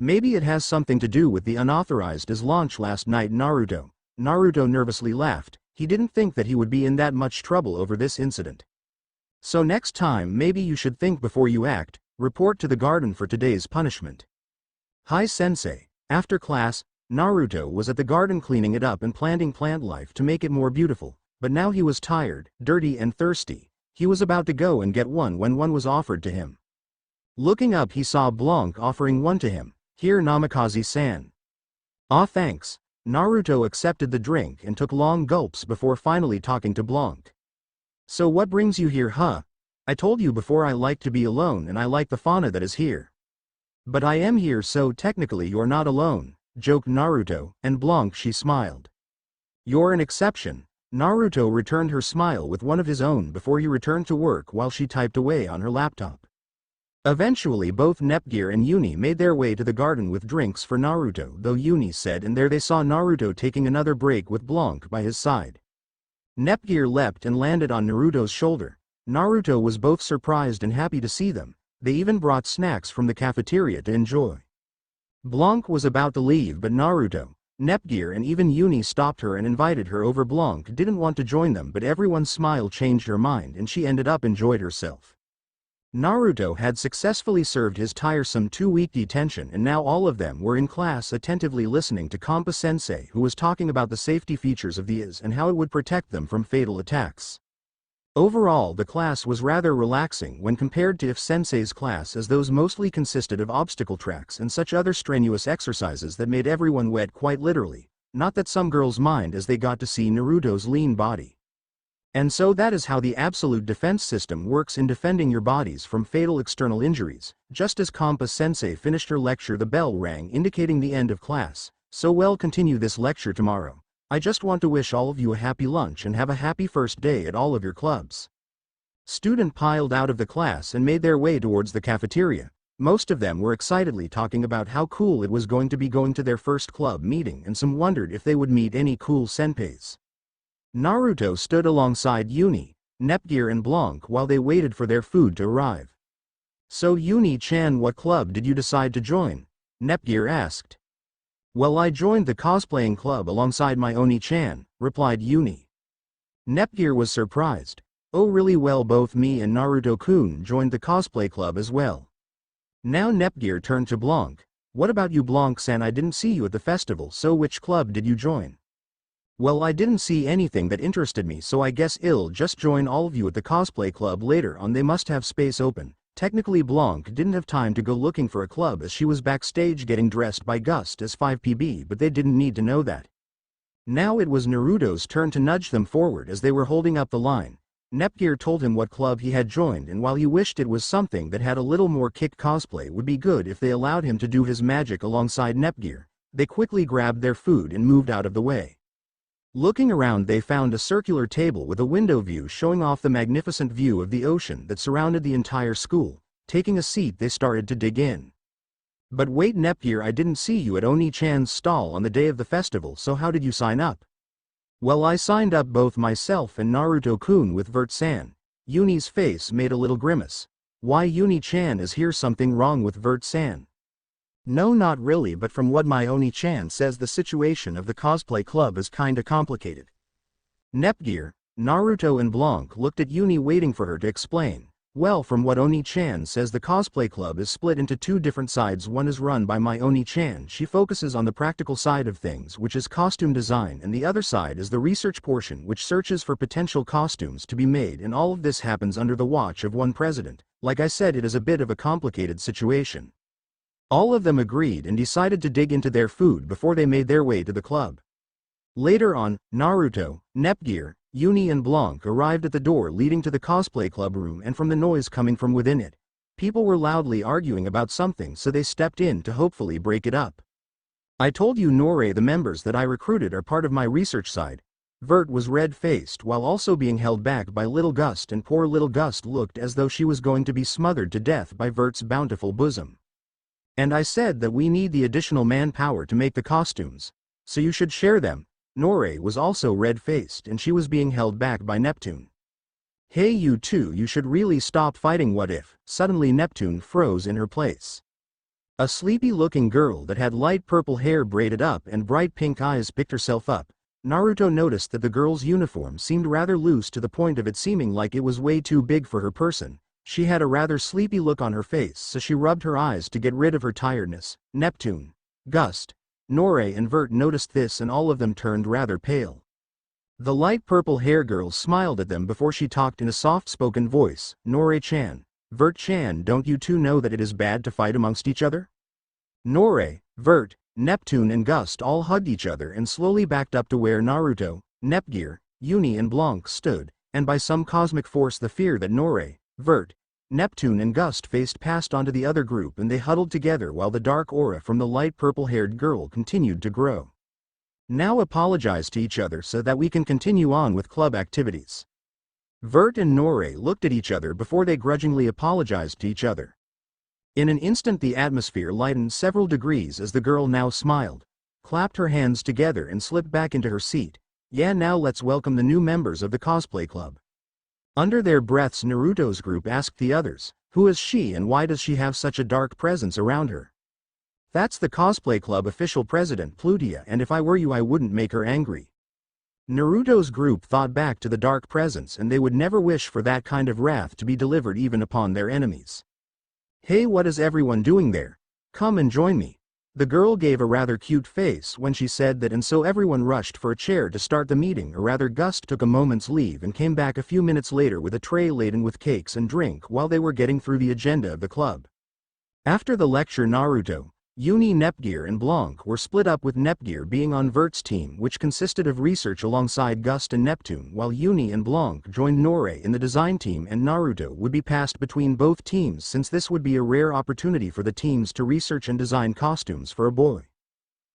Maybe it has something to do with the unauthorized launch last night, Naruto. Naruto nervously laughed. He didn't think that he would be in that much trouble over this incident. So next time maybe you should think before you act. Report to the garden for today's punishment. Hi sensei. After class, Naruto was at the garden cleaning it up and planting plant life to make it more beautiful, but now he was tired, dirty and thirsty. He was about to go and get one when one was offered to him. Looking up, he saw Blanc offering one to him. Here, Namikaze-san. Ah, thanks. Naruto accepted the drink and took long gulps before finally talking to Blanc. So what brings you here, huh? I told you before I like to be alone, and I like the fauna that is here. But I am here, so technically you're not alone, joked Naruto, and Blanc, she smiled. You're an exception. Naruto returned her smile with one of his own before he returned to work while she typed away on her laptop. Eventually both Nepgear and Uni made their way to the garden with drinks for Naruto, though Uni said, and there they saw Naruto taking another break with Blanc by his side. Nepgear leapt and landed on Naruto's shoulder. Naruto was both surprised and happy to see them. They even brought snacks from the cafeteria to enjoy. Blanc was about to leave, but Naruto, Nepgear and even Uni stopped her and invited her over. Blanc didn't want to join them, but everyone's smile changed her mind and she ended up enjoyed herself. Naruto had successfully served his tiresome 2-week detention, and now all of them were in class attentively listening to Kompa-sensei, who was talking about the safety features of the IS and how it would protect them from fatal attacks. Overall, the class was rather relaxing when compared to If-sensei's class, as those mostly consisted of obstacle tracks and such other strenuous exercises that made everyone wet, quite literally. Not that some girls mind, as they got to see Naruto's lean body. And so that is how the absolute defense system works in defending your bodies from fatal external injuries. Just as Kompa-sensei finished her lecture, the bell rang, indicating the end of class. So we'll continue this lecture tomorrow. I just want to wish all of you a happy lunch and have a happy first day at all of your clubs. Students piled out of the class and made their way towards the cafeteria. Most of them were excitedly talking about how cool it was going to be going to their first club meeting, and some wondered if they would meet any cool senpais. Naruto stood alongside Uni, Nepgear and Blanc while they waited for their food to arrive. So Uni-chan, what club did you decide to join? Nepgear asked. Well, I joined the cosplaying club alongside my Oni-chan, replied Uni. Nepgear was surprised. Oh really? Well, both me and Naruto-kun joined the cosplay club as well. Now Nepgear turned to Blanc. What about you, Blanc-san? I didn't see you at the festival, so which club did you join? Well, I didn't see anything that interested me, so I guess I'll just join all of you at the cosplay club later on. They must have space open. Technically Blanc didn't have time to go looking for a club, as she was backstage getting dressed by Gust as 5PB, but they didn't need to know that. Now it was Naruto's turn to nudge them forward as they were holding up the line. Nepgear told him what club he had joined, and while he wished it was something that had a little more kick, cosplay would be good if they allowed him to do his magic alongside Nepgear, they quickly grabbed their food and moved out of the way. Looking around, they found a circular table with a window view showing off the magnificent view of the ocean that surrounded the entire school. Taking a seat, they started to dig in. But wait, Nepgear, I didn't see you at Oni-chan's stall on the day of the festival, so how did you sign up? Well, I signed up both myself and Naruto-kun with Vert-san. Uni's face made a little grimace. Why, Uni-chan, is here something wrong with Vert-san? No, not really, but from what my Oni-chan says, the situation of the cosplay club is kinda complicated. Nepgear, Naruto and Blanc looked at Uni, waiting for her to explain. Well, from what Oni-chan says, the cosplay club is split into two different sides. One is run by my Oni-chan. She focuses on the practical side of things, which is costume design, and the other side is the research portion, which searches for potential costumes to be made, and all of this happens under the watch of one president, Like I said, it is a bit of a complicated situation. All of them agreed and decided to dig into their food before they made their way to the club. Later on, Naruto, Nepgear, Uni and Blanc arrived at the door leading to the cosplay club room, and from the noise coming from within it, people were loudly arguing about something, so they stepped in to hopefully break it up. I told you, Nore, the members that I recruited are part of my research side. Vert was red-faced while also being held back by Little Gust, and poor Little Gust looked as though she was going to be smothered to death by Vert's bountiful bosom. And I said that we need the additional manpower to make the costumes, so you should share them. Nore was also red-faced and she was being held back by Neptune. Hey, you two, you should really stop fighting. What if? Suddenly Neptune froze in her place. A sleepy-looking girl that had light purple hair braided up and bright pink eyes picked herself up. Naruto noticed that the girl's uniform seemed rather loose to the point of it seeming like it was way too big for her person. She had a rather sleepy look on her face, so she rubbed her eyes to get rid of her tiredness. Neptune, Gust, Nore and Vert noticed this and all of them turned rather pale. The light purple hair girl smiled at them before she talked in a soft-spoken voice. Nore-chan, Vert-chan, don't you two know that it is bad to fight amongst each other? Nore, Vert, Neptune and Gust all hugged each other and slowly backed up to where Naruto, Nepgear, Uni and Blanc stood, and by some cosmic force the fear that Nore, Vert, Neptune and Gust faced passed onto the other group, and they huddled together while the dark aura from the light purple-haired girl continued to grow. Now apologize to each other so that we can continue on with club activities. Vert and Nore looked at each other before they grudgingly apologized to each other. In an instant the atmosphere lightened several degrees as the girl now smiled, clapped her hands together and slipped back into her seat. Yeah, now let's welcome the new members of the cosplay club. Under their breaths Naruto's group asked the others, who is she and why does she have such a dark presence around her? That's the cosplay club official president Plutia, and if I were you I wouldn't make her angry. Naruto's group thought back to the dark presence, and they would never wish for that kind of wrath to be delivered even upon their enemies. Hey, what is everyone doing there? Come and join me. The girl gave a rather cute face when she said that, and so everyone rushed for a chair to start the meeting, or rather Gust took a moment's leave and came back a few minutes later with a tray laden with cakes and drink while they were getting through the agenda of the club. After the lecture, Naruto, Uni, Nepgear and Blanc were split up, with Nepgear being on Vert's team, which consisted of research alongside Gust and Neptune, while Uni and Blanc joined Nore in the design team, and Naruto would be passed between both teams since this would be a rare opportunity for the teams to research and design costumes for a boy.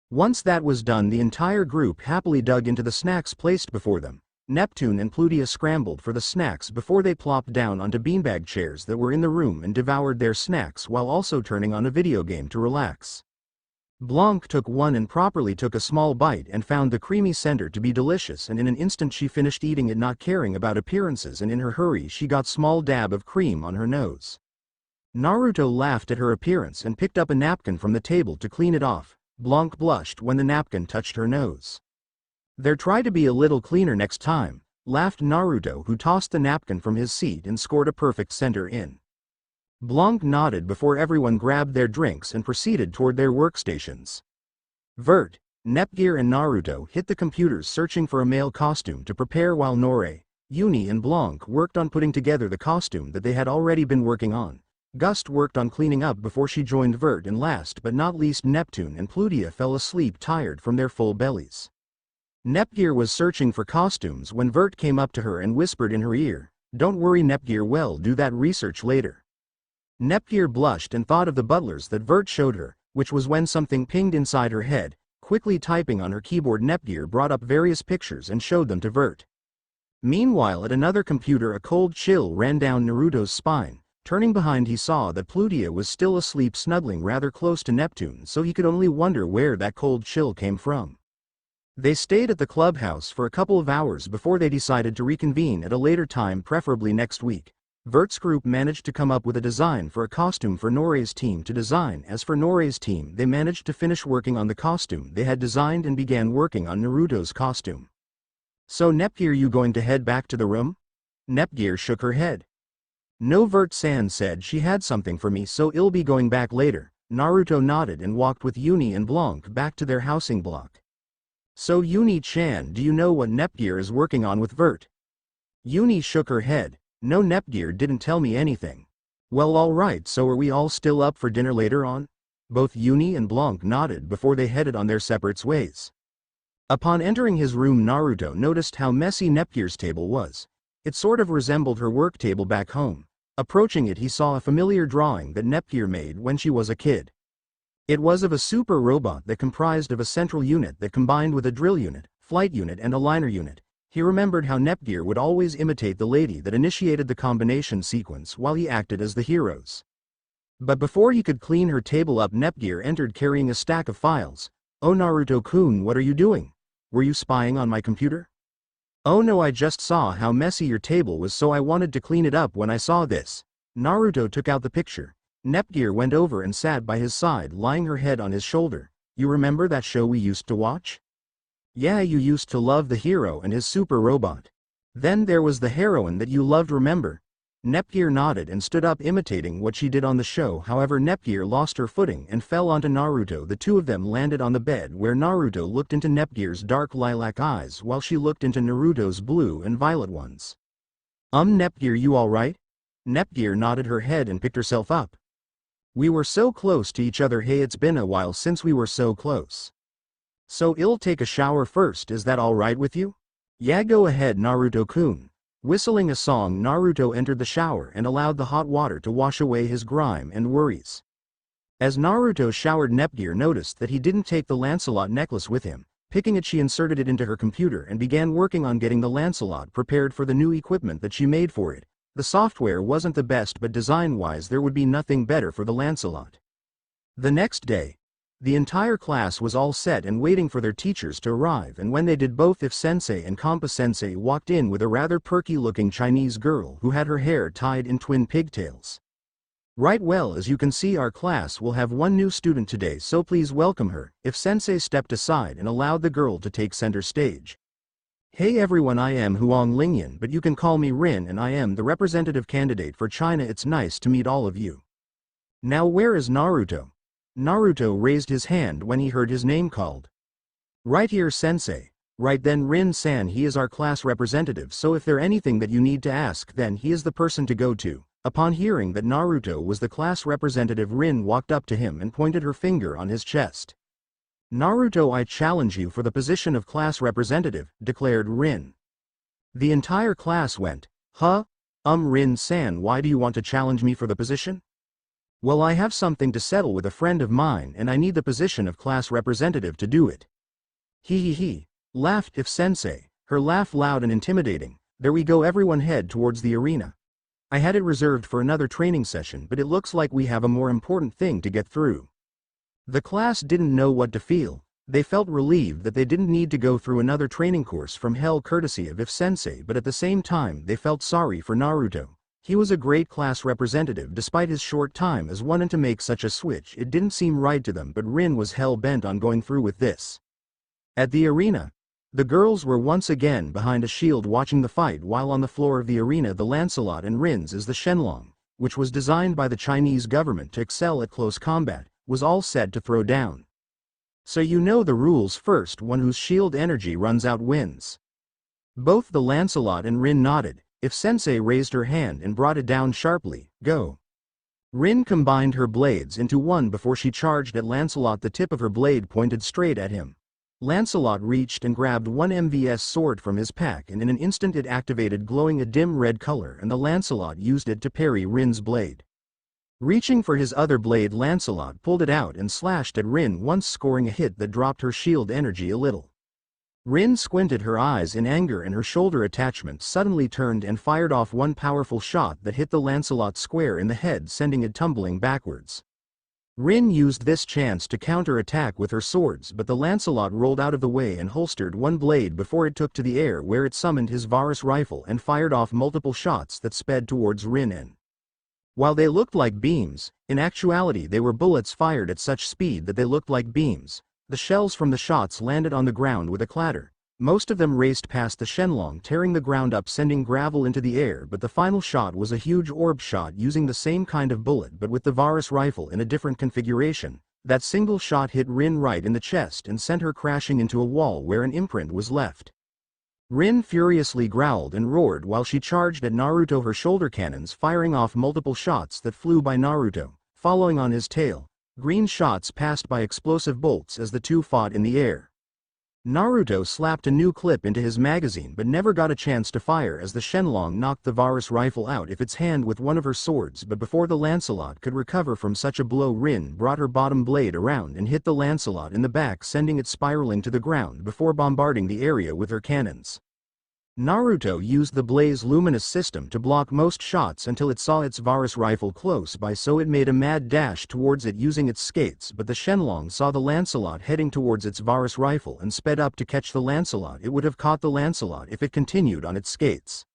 Once that was done, the entire group happily dug into the snacks placed before them. Neptune and Plutia scrambled for the snacks before they plopped down onto beanbag chairs that were in the room and devoured their snacks while also turning on a video game to relax. Blanc took one and properly took a small bite and found the creamy center to be delicious, and in an instant she finished eating it, not caring about appearances, and in her hurry she got small dab of cream on her nose. Naruto laughed at her appearance and picked up a napkin from the table to clean it off. Blanc blushed when the napkin touched her nose. There, try to be a little cleaner next time, laughed Naruto, who tossed the napkin from his seat and scored a perfect center in. Blanc nodded before everyone grabbed their drinks and proceeded toward their workstations. Vert, Nepgear and Naruto hit the computers searching for a male costume to prepare, while Nore, Uni and Blanc worked on putting together the costume that they had already been working on. Gust worked on cleaning up before she joined Vert, and last but not least Neptune and Plutia fell asleep tired from their full bellies. Nepgear was searching for costumes when Vert came up to her and whispered in her ear, "Don't worry Nepgear, we'll do that research later." Nepgear blushed and thought of the butlers that Vert showed her, which was when something pinged inside her head. Quickly typing on her keyboard, Nepgear brought up various pictures and showed them to Vert. Meanwhile, at another computer, a cold chill ran down Naruto's spine. Turning behind, he saw that Plutia was still asleep, snuggling rather close to Neptune, so he could only wonder where that cold chill came from. They stayed at the clubhouse for a couple of hours before they decided to reconvene at a later time, preferably next week. Vert's group managed to come up with a design for a costume for Nore's team to design. As for Nore's team, they managed to finish working on the costume they had designed and began working on Naruto's costume. "So Nepgear, you going to head back to the room?" Nepgear shook her head. "No, Vert-san said she had something for me, so I'll be going back later." Naruto nodded and walked with Uni and Blanc back to their housing block. "So Uni-chan, do you know what Nepgear is working on with Vert?" Uni shook her head. "No, Nepgear didn't tell me anything." Well, alright, so are we all still up for dinner later on? Both Uni and Blanc nodded before they headed on their separate ways. Upon entering his room, Naruto noticed how messy Nepgear's table was. It sort of resembled her work table back home. Approaching it, he saw a familiar drawing that Nepgear made when she was a kid. It was of a super robot that comprised of a central unit that combined with a drill unit, flight unit and a liner unit. He remembered how Nepgear would always imitate the lady that initiated the combination sequence while he acted as the heroes. But before he could clean her table up, Nepgear entered carrying a stack of files. "Oh, Naruto-kun, what are you doing? Were you spying on my computer?" "Oh no, I just saw how messy your table was, so I wanted to clean it up when I saw this." Naruto took out the picture. Nepgear went over and sat by his side, lying her head on his shoulder. "You remember that show we used to watch? Yeah, you used to love the hero and his super robot. Then there was the heroine that you loved, remember?" Nepgear nodded and stood up, imitating what she did on the show. However, Nepgear lost her footing and fell onto Naruto. The two of them landed on the bed, where Naruto looked into Nepgear's dark lilac eyes while she looked into Naruto's blue and violet ones. Nepgear, you alright?" Nepgear nodded her head and picked herself up. "We were so close to each other. Hey, it's been a while since we were so close. So I'll take a shower first, is that alright with you?" "Yeah, go ahead, Naruto-kun." Whistling a song, Naruto entered the shower and allowed the hot water to wash away his grime and worries. As Naruto showered, Nepgear noticed that he didn't take the Lancelot necklace with him. Picking it, she inserted it into her computer and began working on getting the Lancelot prepared for the new equipment that she made for it. The software wasn't the best, but design-wise there would be nothing better for the Lancelot. The next day, the entire class was all set and waiting for their teachers to arrive, and when they did, both If-sensei and Kompa-sensei walked in with a rather perky-looking Chinese girl who had her hair tied in twin pigtails. "Right, well, as you can see, our class will have one new student today, so please welcome her." If-sensei stepped aside and allowed the girl to take center stage. "Hey everyone, I am Huang Lingyan, but you can call me Rin, and I am the representative candidate for China. It's nice to meet all of you. Now, where is Naruto?" Naruto raised his hand when he heard his name called. "Right here, sensei." "Right then, Rin-san, he is our class representative, so if there's anything that you need to ask, then he is the person to go to." Upon hearing that Naruto was the class representative, Rin walked up to him and pointed her finger on his chest. "Naruto, I challenge you for the position of class representative," declared Rin. The entire class went, "Huh? Rin-san, why do you want to challenge me for the position?" "Well, I have something to settle with a friend of mine and I need the position of class representative to do it." He, laughed If-sensei, her laugh loud and intimidating. "There we go, everyone head towards the arena. I had it reserved for another training session, but it looks like we have a more important thing to get through." The class didn't know what to feel. They felt relieved that they didn't need to go through another training course from hell courtesy of If-sensei, but at the same time they felt sorry for Naruto. He was a great class representative despite his short time as one, and to make such a switch it didn't seem right to them, but Rin was hell-bent on going through with this. At the arena, the girls were once again behind a shield watching the fight, while on the floor of the arena the Lancelot and Rin's is the Shenlong, which was designed by the Chinese government to excel at close combat, was all set to throw down. So you know the rules. First one whose shield energy runs out wins. Both the Lancelot and Rin nodded. If-sensei raised her hand and brought it down sharply. "Go." Rin combined her blades into one before she charged at Lancelot. The tip of her blade pointed straight at him. Lancelot reached and grabbed one MVS sword from his pack, and in an instant it activated, glowing a dim red color, and the Lancelot used it to parry Rin's blade. Reaching for his other blade, Lancelot pulled it out and slashed at Rin once, scoring a hit that dropped her shield energy a little. Rin squinted her eyes in anger, and her shoulder attachment suddenly turned and fired off one powerful shot that hit the Lancelot square in the head, sending it tumbling backwards. Rin used this chance to counter-attack with her swords, but the Lancelot rolled out of the way and holstered one blade before it took to the air, where it summoned his Varus rifle and fired off multiple shots that sped towards Rin. And while they looked like beams, in actuality they were bullets fired at such speed that they looked like beams. The shells from the shots landed on the ground with a clatter. Most of them raced past the Shenlong, tearing the ground up, sending gravel into the air, but the final shot was a huge orb shot using the same kind of bullet but with the Varus rifle in a different configuration. That single shot hit Rin right in the chest and sent her crashing into a wall where an imprint was left. Rin furiously growled and roared while she charged at Naruto, her shoulder cannons firing off multiple shots that flew by Naruto, following on his tail. Green shots passed by explosive bolts as the two fought in the air. Naruto slapped a new clip into his magazine but never got a chance to fire as the Shenlong knocked the Varus rifle out of its hand with one of her swords, but before the Lancelot could recover from such a blow, Rin brought her bottom blade around and hit the Lancelot in the back, sending it spiraling to the ground before bombarding the area with her cannons. Naruto used the Blaze Luminous system to block most shots until it saw its Varus rifle close by, so it made a mad dash towards it using its skates, but the Shenlong saw the Lancelot heading towards its Varus rifle and sped up to catch the Lancelot. It would have caught the Lancelot if it continued on its skates.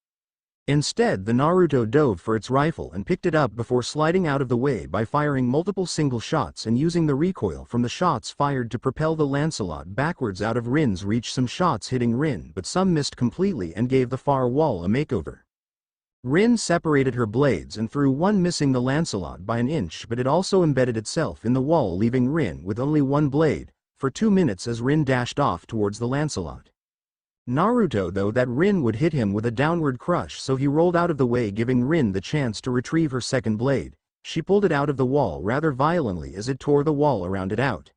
Instead, the Naruto dove for its rifle and picked it up before sliding out of the way by firing multiple single shots and using the recoil from the shots fired to propel the Lancelot backwards out of Rin's reach. Some shots hitting Rin, but some missed completely and gave the far wall a makeover. Rin separated her blades and threw one, missing the Lancelot by an inch, but it also embedded itself in the wall, leaving Rin with only one blade for 2 minutes as Rin dashed off towards the Lancelot. Naruto thought that Rin would hit him with a downward crush, so he rolled out of the way, giving Rin the chance to retrieve her second blade. She pulled it out of the wall rather violently as it tore the wall around it out.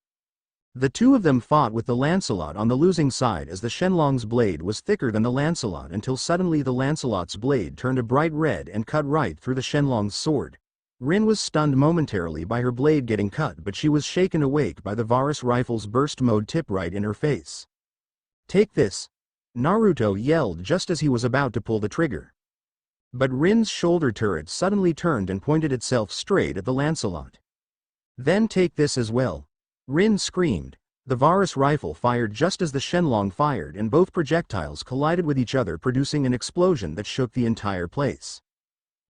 The two of them fought with the Lancelot on the losing side as the Shenlong's blade was thicker than the Lancelot, until suddenly the Lancelot's blade turned a bright red and cut right through the Shenlong's sword. Rin was stunned momentarily by her blade getting cut, but she was shaken awake by the Varus rifle's burst mode tip right in her face. "Take this!" Naruto yelled just as he was about to pull the trigger. But Rin's shoulder turret suddenly turned and pointed itself straight at the Lancelot. "Then take this as well!" Rin screamed. The Varus rifle fired just as the Shenlong fired, and both projectiles collided with each other, producing an explosion that shook the entire place.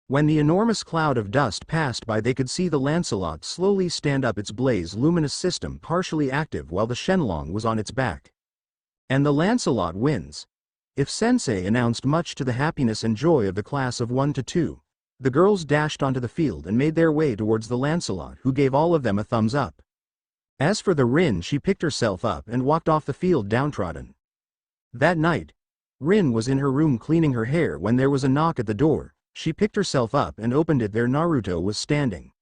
When the enormous cloud of dust passed by, they could see the Lancelot slowly stand up, its Blaze Luminous system partially active while the Shenlong was on its back. And the Lancelot wins. "If Sensei," announced, much to the happiness and joy of the class of 1 to 2. The girls dashed onto the field and made their way towards the Lancelot, who gave all of them a thumbs up. As for the Rin, she picked herself up and walked off the field downtrodden. That night, Rin was in her room cleaning her hair when there was a knock at the door. She picked herself up and opened it. There Naruto was standing.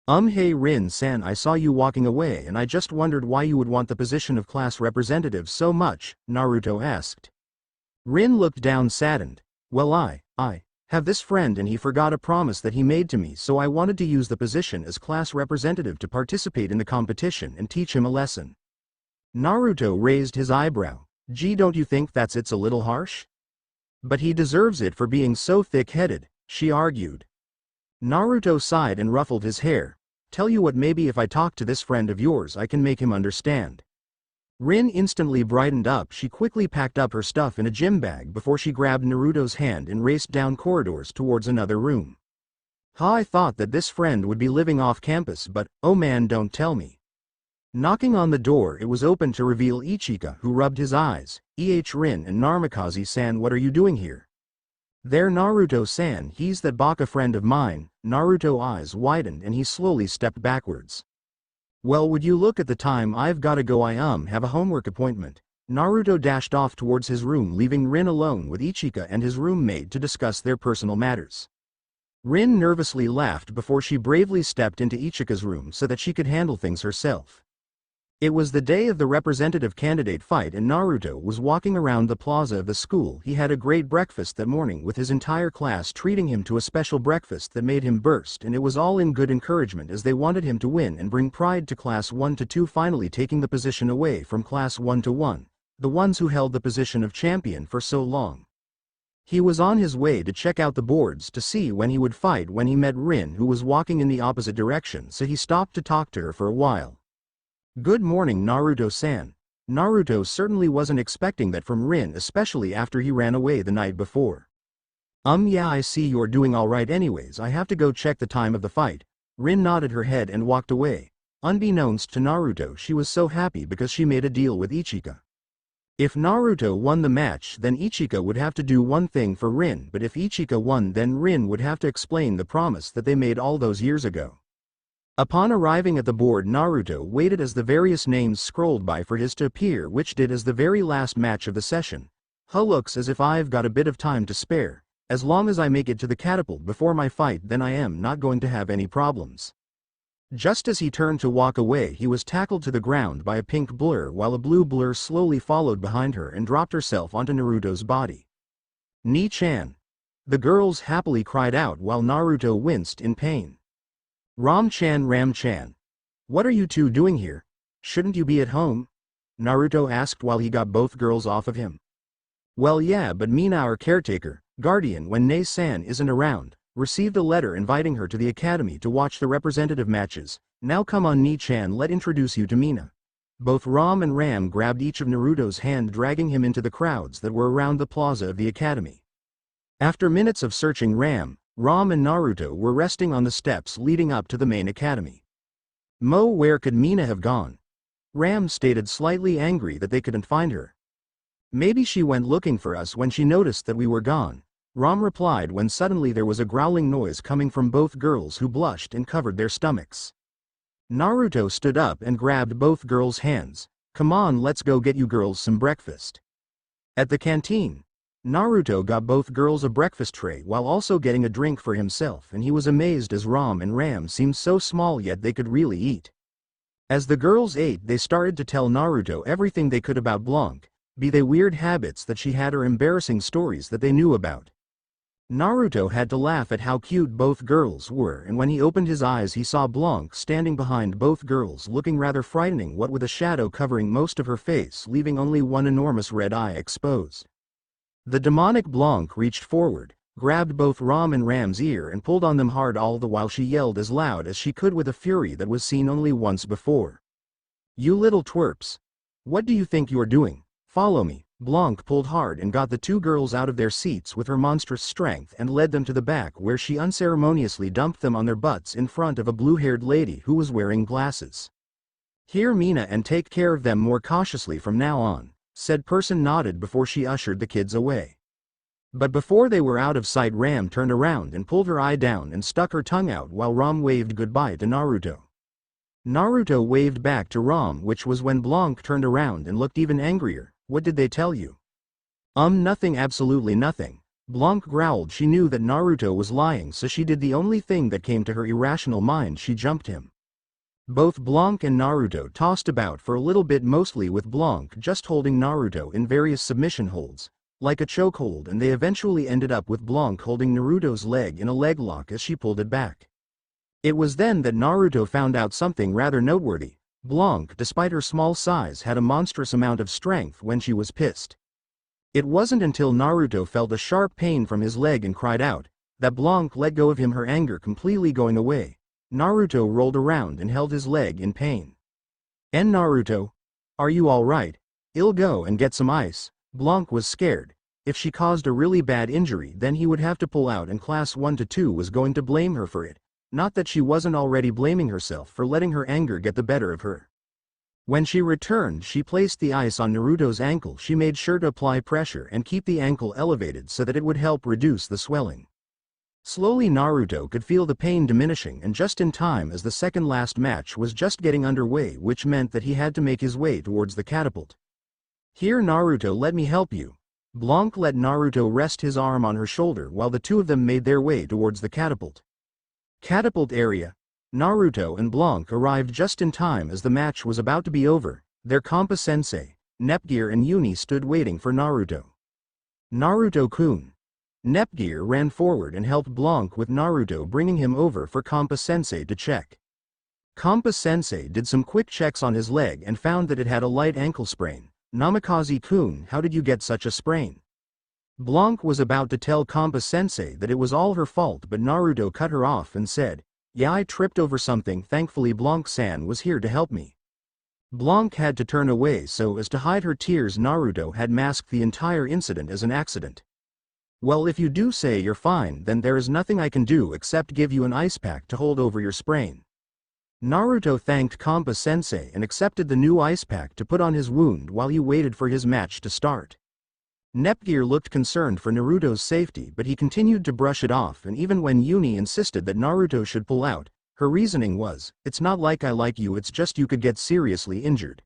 Hey Rin-san, I saw you walking away and I just wondered why you would want the position of class representative so much," Naruto asked. Rin looked down, saddened. "Well, I have this friend and he forgot a promise that he made to me, so I wanted to use the position as class representative to participate in the competition and teach him a lesson." Naruto raised his eyebrow. "Gee, don't you think it's a little harsh?" "But he deserves it for being so thick-headed," she argued. Naruto sighed and ruffled his hair. "Tell you what, maybe if I talk to this friend of yours I can make him understand." Rin instantly brightened up. She quickly packed up her stuff in a gym bag before she grabbed Naruto's hand and raced down corridors towards another room. I thought that this friend would be living off campus, but, oh man, don't tell me." Knocking on the door, it was opened to reveal Ichika, who rubbed his eyes. Rin and Narmikaze-san, what are you doing here?" "There Naruto-san, he's that Baka friend of mine." Naruto's eyes widened and he slowly stepped backwards. "Well, would you look at the time, I've gotta go, I have a homework appointment." Naruto dashed off towards his room, leaving Rin alone with Ichika and his roommate to discuss their personal matters. Rin nervously laughed before she bravely stepped into Ichika's room so that she could handle things herself. It was the day of the representative candidate fight and Naruto was walking around the plaza of the school. He had a great breakfast that morning with his entire class treating him to a special breakfast that made him burst, and it was all in good encouragement as they wanted him to win and bring pride to class 1 to 2, finally taking the position away from class 1 to 1, the ones who held the position of champion for so long. He was on his way to check out the boards to see when he would fight when he met Rin, who was walking in the opposite direction, so he stopped to talk to her for a while. "Good morning, Naruto-san." Naruto certainly wasn't expecting that from Rin, especially after he ran away the night before. Yeah, I see you're doing alright. Anyways, I have to go check the time of the fight." Rin nodded her head and walked away. Unbeknownst to Naruto, she was so happy because she made a deal with Ichika. If Naruto won the match, then Ichika would have to do one thing for Rin, but if Ichika won, then Rin would have to explain the promise that they made all those years ago. Upon arriving at the board, Naruto waited as the various names scrolled by for his to appear, which did as the very last match of the session. Looks as if I've got a bit of time to spare. As long as I make it to the catapult before my fight, then I am not going to have any problems. Just as he turned to walk away, he was tackled to the ground by a pink blur, while a blue blur slowly followed behind her and dropped herself onto Naruto's body. "Ni-chan!" The girls happily cried out while Naruto winced in pain. "Ram-chan, Ram-chan. What are you two doing here? Shouldn't you be at home?" Naruto asked while he got both girls off of him. "Well, yeah, but Mina, our caretaker, guardian when Ne-san isn't around, received a letter inviting her to the academy to watch the representative matches. Now come on, Ni-chan, let introduce you to Mina." Both Ram and Ram grabbed each of Naruto's hand, dragging him into the crowds that were around the plaza of the academy. After minutes of searching, Ram and Naruto were resting on the steps leading up to the main academy. Where could Mina have gone?" Ram stated, slightly angry that they couldn't find her. "Maybe she went looking for us when she noticed that we were gone," Ram replied, when suddenly there was a growling noise coming from both girls, who blushed and covered their stomachs. Naruto stood up and grabbed both girls' hands. "Come on, let's go get you girls some breakfast." At the canteen, Naruto got both girls a breakfast tray while also getting a drink for himself, and he was amazed as Ram and Ram seemed so small yet they could really eat. As the girls ate, they started to tell Naruto everything they could about Blanc, be they weird habits that she had or embarrassing stories that they knew about. Naruto had to laugh at how cute both girls were, and when he opened his eyes he saw Blanc standing behind both girls, looking rather frightening, what with a shadow covering most of her face, leaving only one enormous red eye exposed. The demonic Blanc reached forward, grabbed both Ram and Ram's ear and pulled on them hard, all the while she yelled as loud as she could with a fury that was seen only once before. "You little twerps! What do you think you're doing? Follow me." Blanc pulled hard and got the two girls out of their seats with her monstrous strength and led them to the back, where she unceremoniously dumped them on their butts in front of a blue-haired lady who was wearing glasses. "Here, Mina, and take care of them more cautiously from now on," said person nodded before she ushered the kids away. But before they were out of sight, Ram turned around and pulled her eye down and stuck her tongue out while Ram waved goodbye to Naruto. Naruto waved back to Ram, which was when Blanc turned around and looked even angrier. "What did they tell you?" Nothing, absolutely nothing." Blanc growled. She knew that Naruto was lying, so she did the only thing that came to her irrational mind: she jumped him. Both Blanc and Naruto tossed about for a little bit, mostly with Blanc just holding Naruto in various submission holds, like a chokehold, and they eventually ended up with Blanc holding Naruto's leg in a leg lock as she pulled it back. It was then that Naruto found out something rather noteworthy. Blanc, despite her small size, had a monstrous amount of strength when she was pissed. It wasn't until Naruto felt a sharp pain from his leg and cried out that Blanc let go of him, her anger completely going away. Naruto rolled around and held his leg in pain. "And Naruto, are you alright? I'll go and get some ice." Blanc was scared. If she caused a really bad injury, then he would have to pull out, and class 1 to 2 was going to blame her for it. Not that she wasn't already blaming herself for letting her anger get the better of her. When she returned, she placed the ice on Naruto's ankle. She made sure to apply pressure and keep the ankle elevated so that it would help reduce the swelling. Slowly Naruto could feel the pain diminishing, and just in time, as the second last match was just getting underway, which meant that he had to make his way towards the catapult. "Here, Naruto, let me help you." Blanc let Naruto rest his arm on her shoulder while the two of them made their way towards the catapult. Catapult area. Naruto and Blanc arrived just in time as the match was about to be over. Their Compa-sensei, Nepgear, and Uni stood waiting for Naruto. "Naruto-kun." Nepgear ran forward and helped Blanc with Naruto, bringing him over for Compa-sensei to check. Compa-sensei did some quick checks on his leg and found that it had a light ankle sprain. "Namikaze-kun, how did you get such a sprain?" Blanc was about to tell Compa-sensei that it was all her fault, but Naruto cut her off and said, "Yeah, I tripped over something. Thankfully Blanc-san was here to help me." Blanc had to turn away so as to hide her tears. Naruto had masked the entire incident as an accident. "Well, if you do say you're fine, then there is nothing I can do except give you an ice pack to hold over your sprain." Naruto thanked Compa-sensei and accepted the new ice pack to put on his wound while he waited for his match to start. Nepgear looked concerned for Naruto's safety, but he continued to brush it off, and even when Uni insisted that Naruto should pull out, her reasoning was, "It's not like I like you, it's just you could get seriously injured."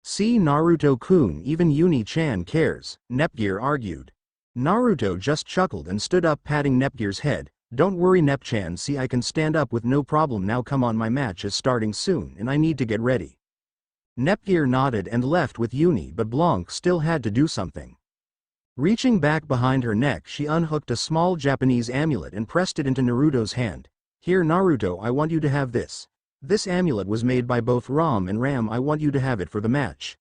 See Naruto-kun, even Uni-chan cares, Nepgear argued. Naruto just chuckled and stood up, patting Nepgear's head. Don't worry Nep-chan, see, I can stand up with no problem now. Come on, my match is starting soon and I need to get ready. Nepgear nodded and left with Uni, but Blanc still had to do something. Reaching back behind her neck, she unhooked a small Japanese amulet and pressed it into Naruto's hand. Here Naruto, I want you to have this. This amulet was made by both Ram and Ram, I want you to have it for the match.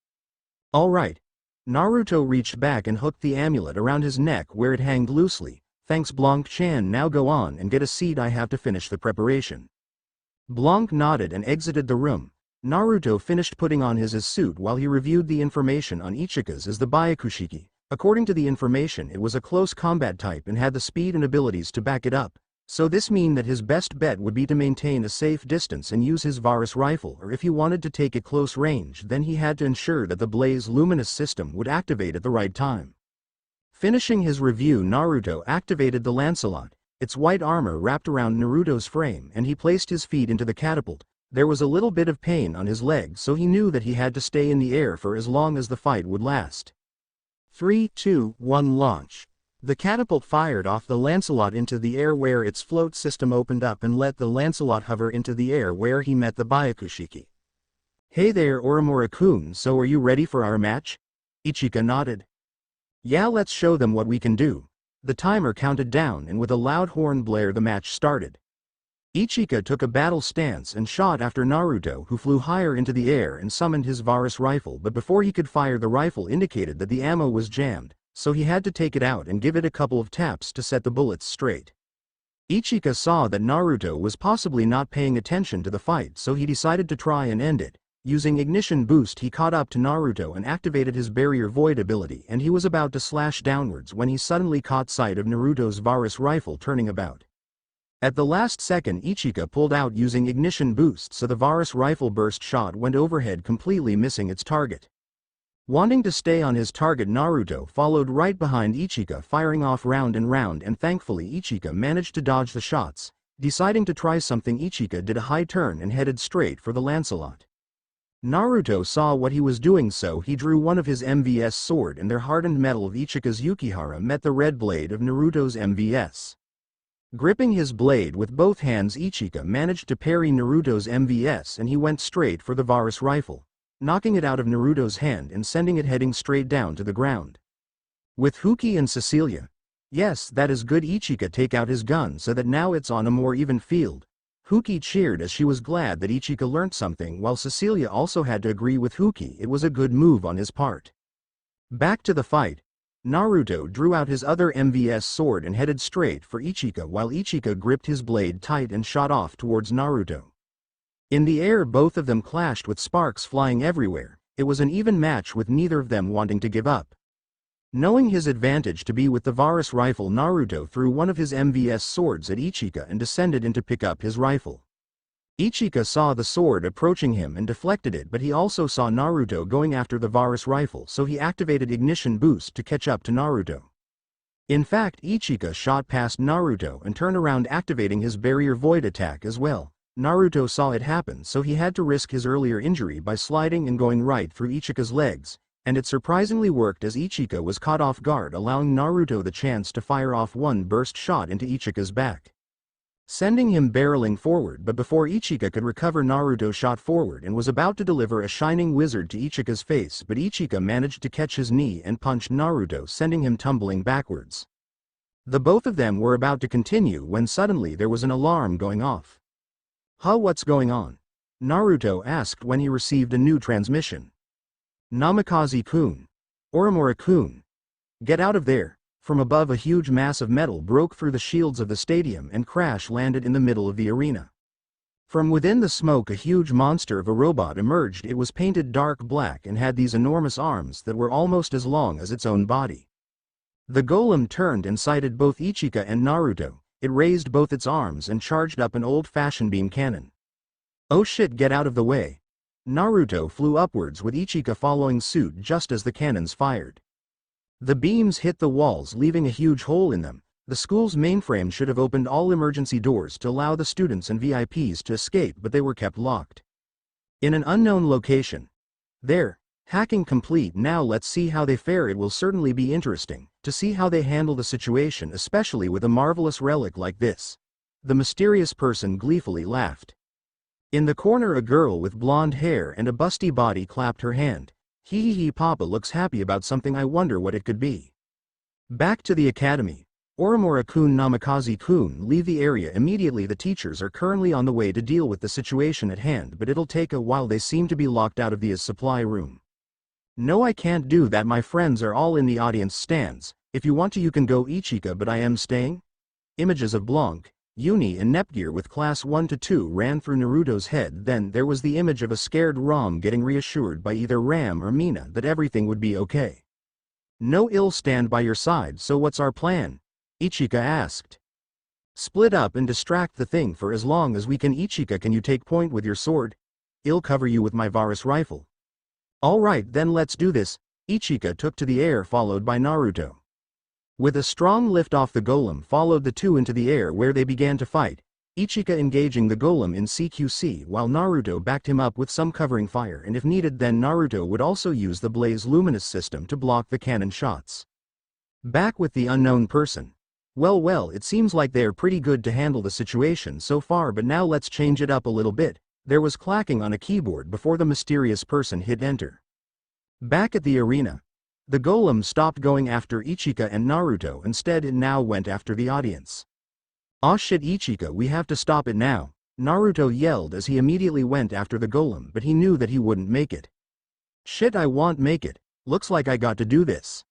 Alright. Naruto reached back and hooked the amulet around his neck where it hanged loosely. Thanks Blanc-chan, now go on and get a seat, I have to finish the preparation. Blanc nodded and exited the room. Naruto finished putting on his suit while he reviewed the information on Ichika's as the Byakushiki. According to the information, it was a close combat type and had the speed and abilities to back it up. So this mean that his best bet would be to maintain a safe distance and use his Varus rifle, or if he wanted to take it close range, then he had to ensure that the Blaze Luminous system would activate at the right time. Finishing his review, Naruto activated the Lancelot. Its white armor wrapped around Naruto's frame and he placed his feet into the catapult. There was a little bit of pain on his leg, so he knew that he had to stay in the air for as long as the fight would last. 3, 2, 1 launch. The catapult fired off the Lancelot into the air where its float system opened up and let the Lancelot hover into the air where he met the Byakushiki. Hey there Oromura-kun, so are you ready for our match? Ichika nodded. Yeah, let's show them what we can do. The timer counted down and with a loud horn blare the match started. Ichika took a battle stance and shot after Naruto, who flew higher into the air and summoned his Varus rifle, but before he could fire the rifle indicated that the ammo was jammed, so he had to take it out and give it a couple of taps to set the bullets straight. Ichika saw that Naruto was possibly not paying attention to the fight, so he decided to try and end it. Using Ignition Boost, he caught up to Naruto and activated his Barrier Void ability, and he was about to slash downwards when he suddenly caught sight of Naruto's Varus rifle turning about. At the last second, Ichika pulled out using Ignition Boost, so the Varus rifle burst shot went overhead, completely missing its target. Wanting to stay on his target, Naruto followed right behind Ichika, firing off round and round, and thankfully Ichika managed to dodge the shots. Deciding to try something, Ichika did a high turn and headed straight for the Lancelot. Naruto saw what he was doing, so he drew one of his MVS sword, and their hardened metal of Ichika's Yukihara met the red blade of Naruto's MVS. Gripping his blade with both hands, Ichika managed to parry Naruto's MVS and he went straight for the Varus rifle, knocking it out of Naruto's hand and sending it heading straight down to the ground. With Huki and Cecilia. Yes, that is good. Ichika take out his gun so that now it's on a more even field. Huki cheered as she was glad that Ichika learnt something, while Cecilia also had to agree with Huki. It was a good move on his part. Back to the fight. Naruto drew out his other MVS sword and headed straight for Ichika, while Ichika gripped his blade tight and shot off towards Naruto. In the air, both of them clashed with sparks flying everywhere. It was an even match with neither of them wanting to give up. Knowing his advantage to be with the Varus rifle, Naruto threw one of his MVS swords at Ichika and descended in to pick up his rifle. Ichika saw the sword approaching him and deflected it, but he also saw Naruto going after the Varus rifle, so he activated Ignition Boost to catch up to Naruto. In fact, Ichika shot past Naruto and turned around, activating his Barrier Void attack as well. Naruto saw it happen, so he had to risk his earlier injury by sliding and going right through Ichika's legs, and it surprisingly worked as Ichika was caught off guard, allowing Naruto the chance to fire off one burst shot into Ichika's back, sending him barreling forward. But before Ichika could recover, Naruto shot forward and was about to deliver a shining wizard to Ichika's face, but Ichika managed to catch his knee and punched Naruto, sending him tumbling backwards. The both of them were about to continue when suddenly there was an alarm going off. Huh, what's going on? Naruto asked when he received a new transmission. Namikaze-kun. Oromura-kun. Get out of there. From above, a huge mass of metal broke through the shields of the stadium and crash-landed in the middle of the arena. From within the smoke, a huge monster of a robot emerged. It was painted dark black and had these enormous arms that were almost as long as its own body. The golem turned and sighted both Ichika and Naruto. It raised both its arms and charged up an old-fashioned beam cannon. Oh shit, get out of the way. Naruto flew upwards with Ichika following suit just as the cannons fired. The beams hit the walls, leaving a huge hole in them. The school's mainframe should have opened all emergency doors to allow the students and VIPs to escape, but they were kept locked. In an unknown location. There. Hacking complete. Now let's see how they fare. It will certainly be interesting to see how they handle the situation, especially with a marvelous relic like this. The mysterious person gleefully laughed. In the corner a girl with blonde hair and a busty body clapped her hand. Hee, Papa looks happy about something. I wonder what it could be. Back to the academy. Orimura-kun, Namikaze-kun, leave the area immediately. The teachers are currently on the way to deal with the situation at hand, but it'll take a while. They seem to be locked out of the supply room. No, I can't do that. My friends are all in the audience stands. If you want to you can go, Ichika, but I am staying. Images of Blanc, Uni and Nepgear with class 1 to 2 ran through Naruto's head. Then there was the image of a scared Ram getting reassured by either Ram or Mina that everything would be okay. No, I'll stand by your side. So what's our plan? Ichika asked. Split up and distract the thing for as long as we can. Ichika, can you take point with your sword? I'll cover you with my Varus rifle. Alright then, let's do this. Ichika took to the air, followed by Naruto. With a strong lift off, the Golem followed the two into the air where they began to fight, Ichika engaging the Golem in CQC while Naruto backed him up with some covering fire, and if needed then Naruto would also use the Blaze Luminous system to block the cannon shots. Back with the unknown person. Well, it seems like they're pretty good to handle the situation so far, but now let's change it up a little bit. There was clacking on a keyboard before the mysterious person hit enter. Back at the arena. The Golem stopped going after Ichika and Naruto. Instead it now went after the audience. Aw shit, Ichika, we have to stop it now, Naruto yelled as he immediately went after the Golem, but he knew that he wouldn't make it. Shit, I won't make it. Looks like I got to do this.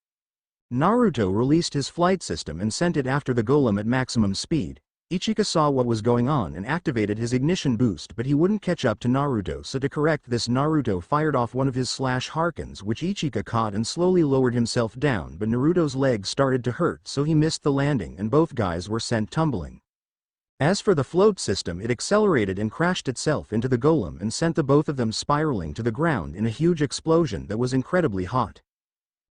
Naruto released his flight system and sent it after the Golem at maximum speed. Ichika saw what was going on and activated his ignition boost, but he wouldn't catch up to Naruto, so to correct this Naruto fired off one of his harkens, which Ichika caught and slowly lowered himself down, but Naruto's legs started to hurt so he missed the landing and both guys were sent tumbling. As for the float system, it accelerated and crashed itself into the Golem and sent the both of them spiraling to the ground in a huge explosion that was incredibly hot.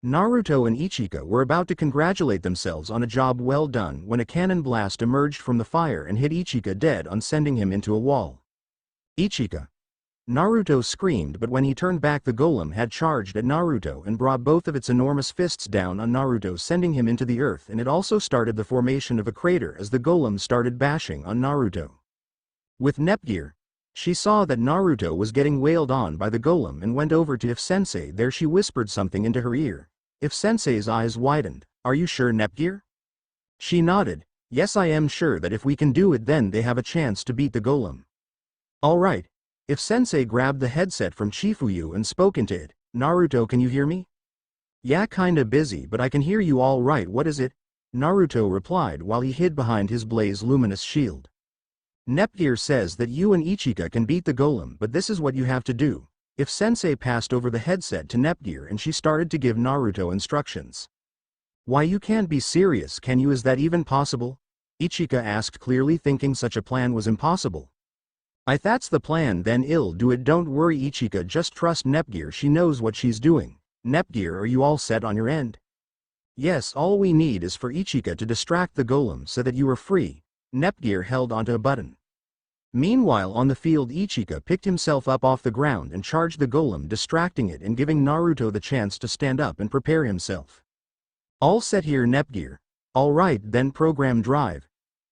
Naruto and Ichika were about to congratulate themselves on a job well done when a cannon blast emerged from the fire and hit Ichika dead on, sending him into a wall. Ichika! Naruto screamed, but when he turned back the Golem had charged at Naruto and brought both of its enormous fists down on Naruto, sending him into the earth, and it also started the formation of a crater as the Golem started bashing on Naruto. With Nepgear, she saw that Naruto was getting wailed on by the Golem and went over to If-sensei. There she whispered something into her ear. If-sensei's eyes widened. Are you sure, Nepgear? She nodded. Yes, I am sure that if we can do it then they have a chance to beat the Golem. Alright. If-sensei grabbed the headset from Chifuyu and spoke into it. Naruto, can you hear me? Yeah, kinda busy, but I can hear you all right. What is it? Naruto replied while he hid behind his Blaze Luminous shield. Nepgear says that you and Ichika can beat the Golem, but this is what you have to do. If-sensei passed over the headset to Nepgear and she started to give Naruto instructions. Why, you can't be serious, can you? Is that even possible? Ichika asked, clearly thinking such a plan was impossible. If that's the plan then I'll do it. Don't worry Ichika, just trust Nepgear, she knows what she's doing. Nepgear, are you all set on your end? Yes, all we need is for Ichika to distract the Golem so that you are free. Nepgear held onto a button. Meanwhile on the field, Ichika picked himself up off the ground and charged the Golem, distracting it and giving Naruto the chance to stand up and prepare himself. All set here, Nepgear. Alright then, program drive.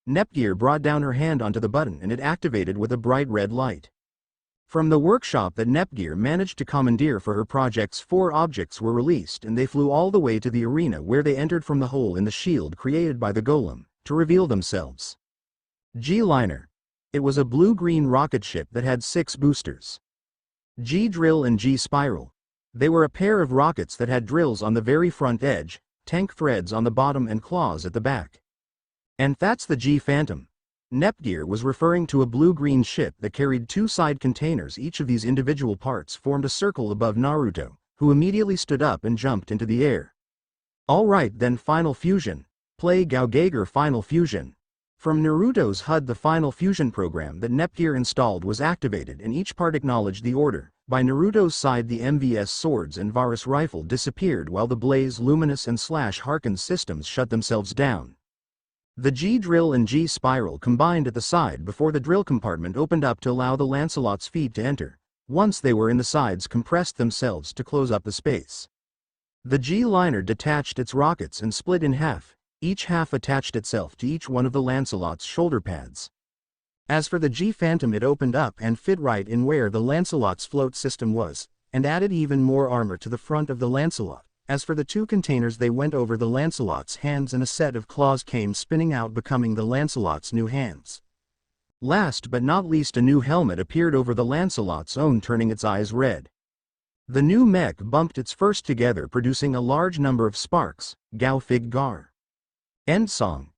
Nepgear brought down her hand onto the button and it activated with a bright red light. From the workshop that Nepgear managed to commandeer for her projects, 4 objects were released and they flew all the way to the arena where they entered from the hole in the shield created by the Golem, to reveal themselves. G-Liner. It was a blue-green rocket ship that had 6 boosters. G-Drill and G-Spiral. They were a pair of rockets that had drills on the very front edge, tank threads on the bottom and claws at the back. And that's the G-Phantom. Nepgear was referring to a blue-green ship that carried 2 side containers. Each of these individual parts formed a circle above Naruto, who immediately stood up and jumped into the air. Alright then, Final Fusion. Play Gaugager Final Fusion. From Naruto's HUD, the Final Fusion program that Nepgear installed was activated and each part acknowledged the order. By Naruto's side, the MVS swords and Varus rifle disappeared while the Blaze Luminous and Harken systems shut themselves down. The G-Drill and G-Spiral combined at the side before the drill compartment opened up to allow the Lancelot's feet to enter. Once they were in, the sides compressed themselves to close up the space. The G-liner detached its rockets and split in half. Each half attached itself to each one of the Lancelot's shoulder pads. As for the G-Phantom, it opened up and fit right in where the Lancelot's float system was, and added even more armor to the front of the Lancelot. As for the two containers, they went over the Lancelot's hands, and a set of claws came spinning out, becoming the Lancelot's new hands. Last but not least, a new helmet appeared over the Lancelot's own, turning its eyes red. The new mech bumped its first together, producing a large number of sparks. Gao Fig Gar. End song.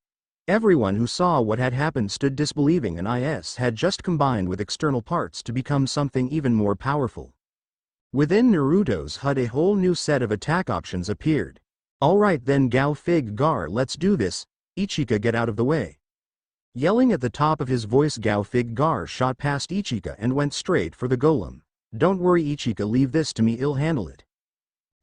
Everyone who saw what had happened stood disbelieving. An IS had just combined with external parts to become something even more powerful. Within Naruto's HUD, a whole new set of attack options appeared. Alright then, Gao Fig Gar, let's do this. Ichika, get out of the way. Yelling at the top of his voice, Gao Fig Gar shot past Ichika and went straight for the golem. Don't worry Ichika, leave this to me, I'll handle it.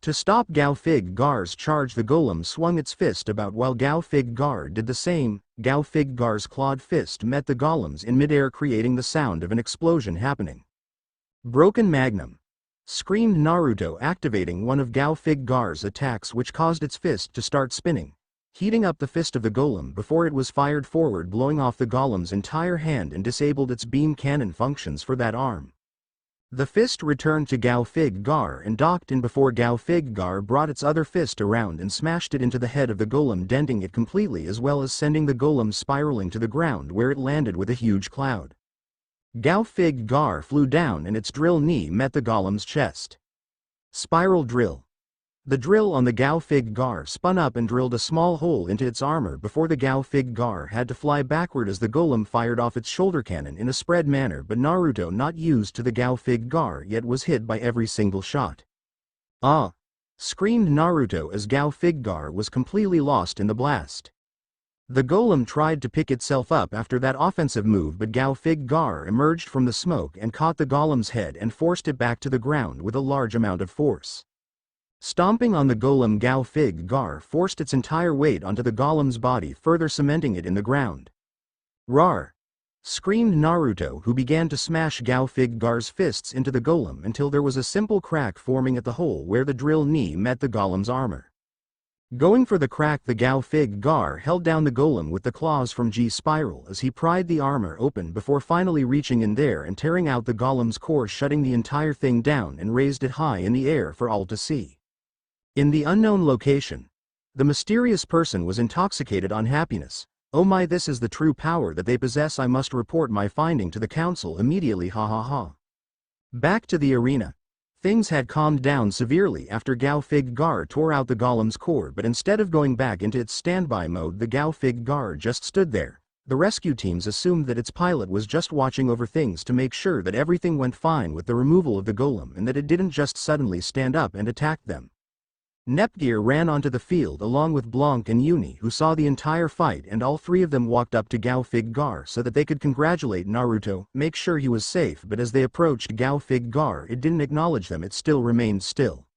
To stop Gao Fig Gar's charge, the golem swung its fist about while Gao Fig Gar did the same. Gao Fig Gar's clawed fist met the golem's in midair, creating the sound of an explosion happening. Broken Magnum! Screamed Naruto, activating one of Gao Fig Gar's attacks, which caused its fist to start spinning, heating up the fist of the golem before it was fired forward, blowing off the golem's entire hand and disabled its beam cannon functions for that arm. The fist returned to Gao Fig Gar and docked in before Gao Fig Gar brought its other fist around and smashed it into the head of the golem, denting it completely, as well as sending the golem spiraling to the ground, where it landed with a huge cloud. Gao Fig Gar flew down and its drill knee met the golem's chest. Spiral drill. The drill on the Gao Fig Gar spun up and drilled a small hole into its armor before the Gao Fig Gar had to fly backward as the golem fired off its shoulder cannon in a spread manner, but Naruto, not used to the Gao Fig Gar yet, was hit by every single shot. Ah! Screamed Naruto as Gao Fig Gar was completely lost in the blast. The golem tried to pick itself up after that offensive move, but Gao Fig Gar emerged from the smoke and caught the golem's head and forced it back to the ground with a large amount of force. Stomping on the golem, Gao Fig Gar forced its entire weight onto the golem's body, further cementing it in the ground. Rawr! Screamed Naruto, who began to smash Gao Fig Gar's fists into the golem until there was a simple crack forming at the hole where the drill knee met the golem's armor. Going for the crack, the Gao Fig Gar held down the golem with the claws from G-Spiral as he pried the armor open before finally reaching in there and tearing out the golem's core, shutting the entire thing down, and raised it high in the air for all to see. In the unknown location, the mysterious person was intoxicated on happiness. Oh my, this is the true power that they possess. I must report my finding to the council immediately, ha ha ha. Back to the arena. Things had calmed down severely after Gao Fig Gar tore out the golem's core, but instead of going back into its standby mode, the Gao Fig Gar just stood there. The rescue teams assumed that its pilot was just watching over things to make sure that everything went fine with the removal of the golem, and that it didn't just suddenly stand up and attack them. Nepgear ran onto the field along with Blanc and Uni, who saw the entire fight, and all three of them walked up to Gao Fig Gar so that they could congratulate Naruto, make sure he was safe, but as they approached Gao Fig Gar, it didn't acknowledge them, it still remained still.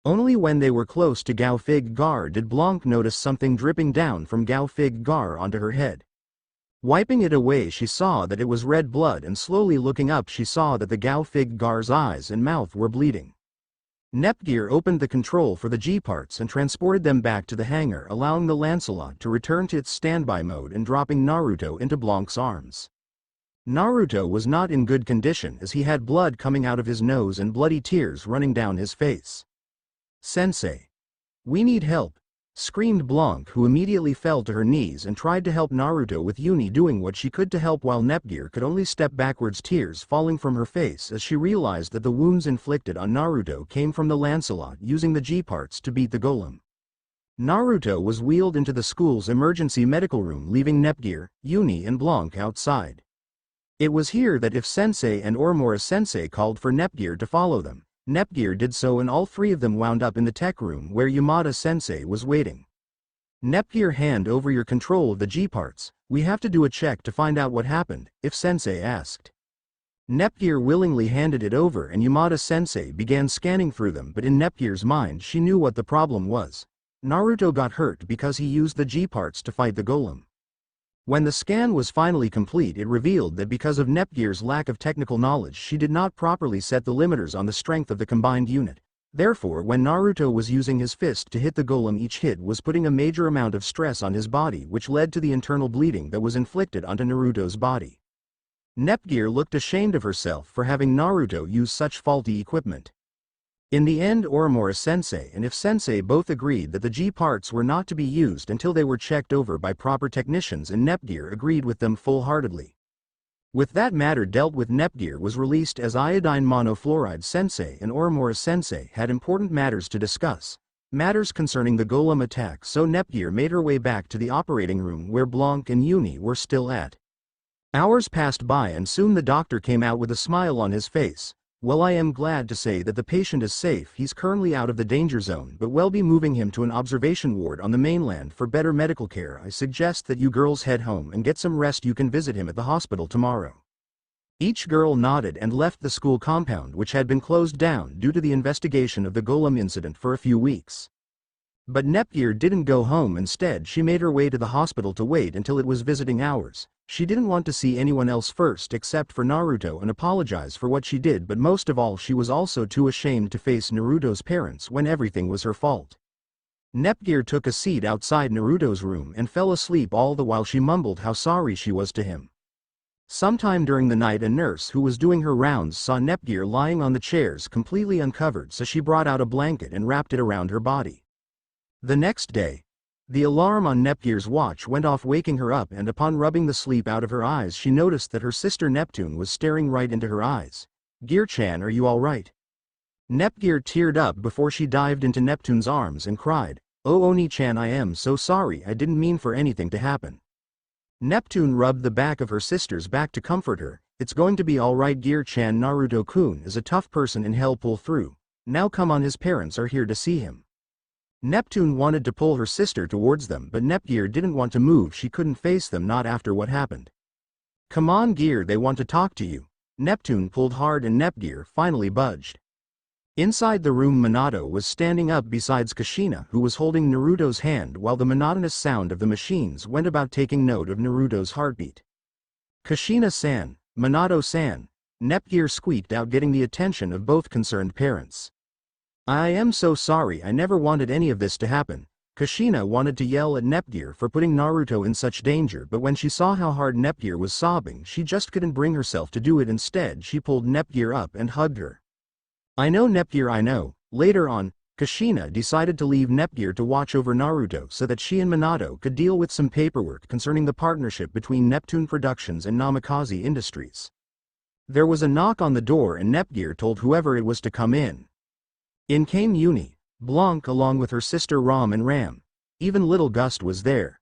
Only when they were close to Gao Fig Gar did Blanc notice something dripping down from Gao Fig Gar onto her head. Wiping it away, she saw that it was red blood, and slowly looking up she saw that the Gao Fig Gar's eyes and mouth were bleeding. Nepgear opened the control for the G-parts and transported them back to the hangar, allowing the Lancelot to return to its standby mode and dropping Naruto into Blanc's arms. Naruto was not in good condition as he had blood coming out of his nose and bloody tears running down his face. "Sensei! We need help!" screamed Blanc, who immediately fell to her knees and tried to help Naruto, with Uni doing what she could to help while Nepgear could only step backwards, tears falling from her face as she realized that the wounds inflicted on Naruto came from the Lancelot using the G-parts to beat the golem. Naruto was wheeled into the school's emergency medical room, leaving Nepgear, Uni and Blanc outside. It was here that if Sensei and Ormora Sensei called for Nepgear to follow them. Nepgear did so, and all three of them wound up in the tech room where Yamada Sensei was waiting. "Nepgear, hand over your control of the G-parts. We have to do a check to find out what happened," if Sensei asked. Nepgear willingly handed it over, and Yamada Sensei began scanning through them, but in Nepgear's mind she knew what the problem was. Naruto got hurt because he used the G-parts to fight the golem. When the scan was finally complete, it revealed that because of Nepgear's lack of technical knowledge, she did not properly set the limiters on the strength of the combined unit. Therefore, when Naruto was using his fist to hit the golem, each hit was putting a major amount of stress on his body, which led to the internal bleeding that was inflicted onto Naruto's body. Nepgear looked ashamed of herself for having Naruto use such faulty equipment. In the end, Orimura-sensei and If-sensei both agreed that the G-parts were not to be used until they were checked over by proper technicians, and Nepgear agreed with them full-heartedly. With that matter dealt with, Nepgear was released as iodine monofluoride sensei, and Orimura-sensei had important matters to discuss. Matters concerning the golem attack, so Nepgear made her way back to the operating room where Blanc and Uni were still at. Hours passed by and soon the doctor came out with a smile on his face. Well, I am glad to say that the patient is safe. He's currently out of the danger zone, but we'll be moving him to an observation ward on the mainland for better medical care. I suggest that you girls head home and get some rest. You can visit him at the hospital tomorrow. Each girl nodded and left the school compound, which had been closed down due to the investigation of the golem incident, for a few weeks. But Nepgear didn't go home. Instead, she made her way to the hospital to wait until it was visiting hours. She didn't want to see anyone else first except for Naruto and apologize for what she did, but most of all she was also too ashamed to face Naruto's parents when everything was her fault. Nepgear took a seat outside Naruto's room and fell asleep, all the while she mumbled how sorry she was to him. Sometime during the night, a nurse who was doing her rounds saw Nepgear lying on the chairs completely uncovered, so she brought out a blanket and wrapped it around her body. The next day, the alarm on Nepgear's watch went off, waking her up, and upon rubbing the sleep out of her eyes she noticed that her sister Neptune was staring right into her eyes. "Gear-chan, are you alright?" Nepgear teared up before she dived into Neptune's arms and cried, "Oh Oni-chan, I am so sorry, I didn't mean for anything to happen." Neptune rubbed the back of her sister's back to comfort her. "It's going to be alright, Gear-chan. Naruto-kun is a tough person and he'll pull through. Now come on, his parents are here to see him." Neptune wanted to pull her sister towards them, but Nepgear didn't want to move. She couldn't face them, not after what happened. "Come on, Gear, they want to talk to you." Neptune pulled hard and Nepgear finally budged. Inside the room, Minato was standing up besides Kushina, who was holding Naruto's hand while the monotonous sound of the machines went about, taking note of Naruto's heartbeat. "Kushina-san, Minato-san," Nepgear squeaked out, getting the attention of both concerned parents. "I am so sorry, I never wanted any of this to happen." Kushina wanted to yell at Nepgear for putting Naruto in such danger, but when she saw how hard Nepgear was sobbing, she just couldn't bring herself to do it. Instead, she pulled Nepgear up and hugged her. "I know, Nepgear, I know." Later on, Kushina decided to leave Nepgear to watch over Naruto so that she and Minato could deal with some paperwork concerning the partnership between Neptune Productions and Namikaze Industries. There was a knock on the door and Nepgear told whoever it was to come in. In came Uni, Blanc along with her sister Ram and Ram. Even little Gust was there.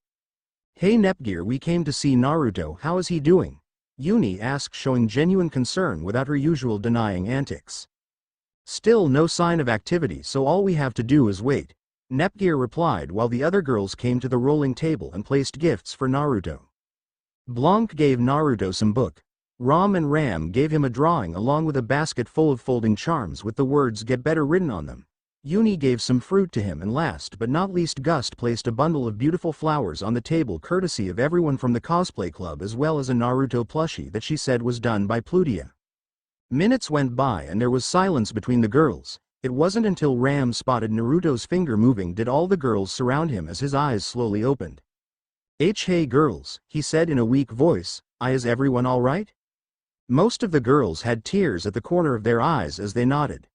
"Hey Nepgear, we came to see Naruto. How is he doing?" Uni asked, showing genuine concern without her usual denying antics. "Still no sign of activity, so all we have to do is wait," Nepgear replied, while the other girls came to the rolling table and placed gifts for Naruto. Blanc gave Naruto some book. Ram and Ram gave him a drawing along with a basket full of folding charms with the words "Get Better" written on them. Uni gave some fruit to him, and last but not least Gust placed a bundle of beautiful flowers on the table, courtesy of everyone from the Cosplay Club, as well as a Naruto plushie that she said was done by Plutia. Minutes went by and there was silence between the girls. It wasn't until Ram spotted Naruto's finger moving did all the girls surround him as his eyes slowly opened. Hey girls," he said in a weak voice, "Is everyone alright?" Most of the girls had tears at the corner of their eyes as they nodded.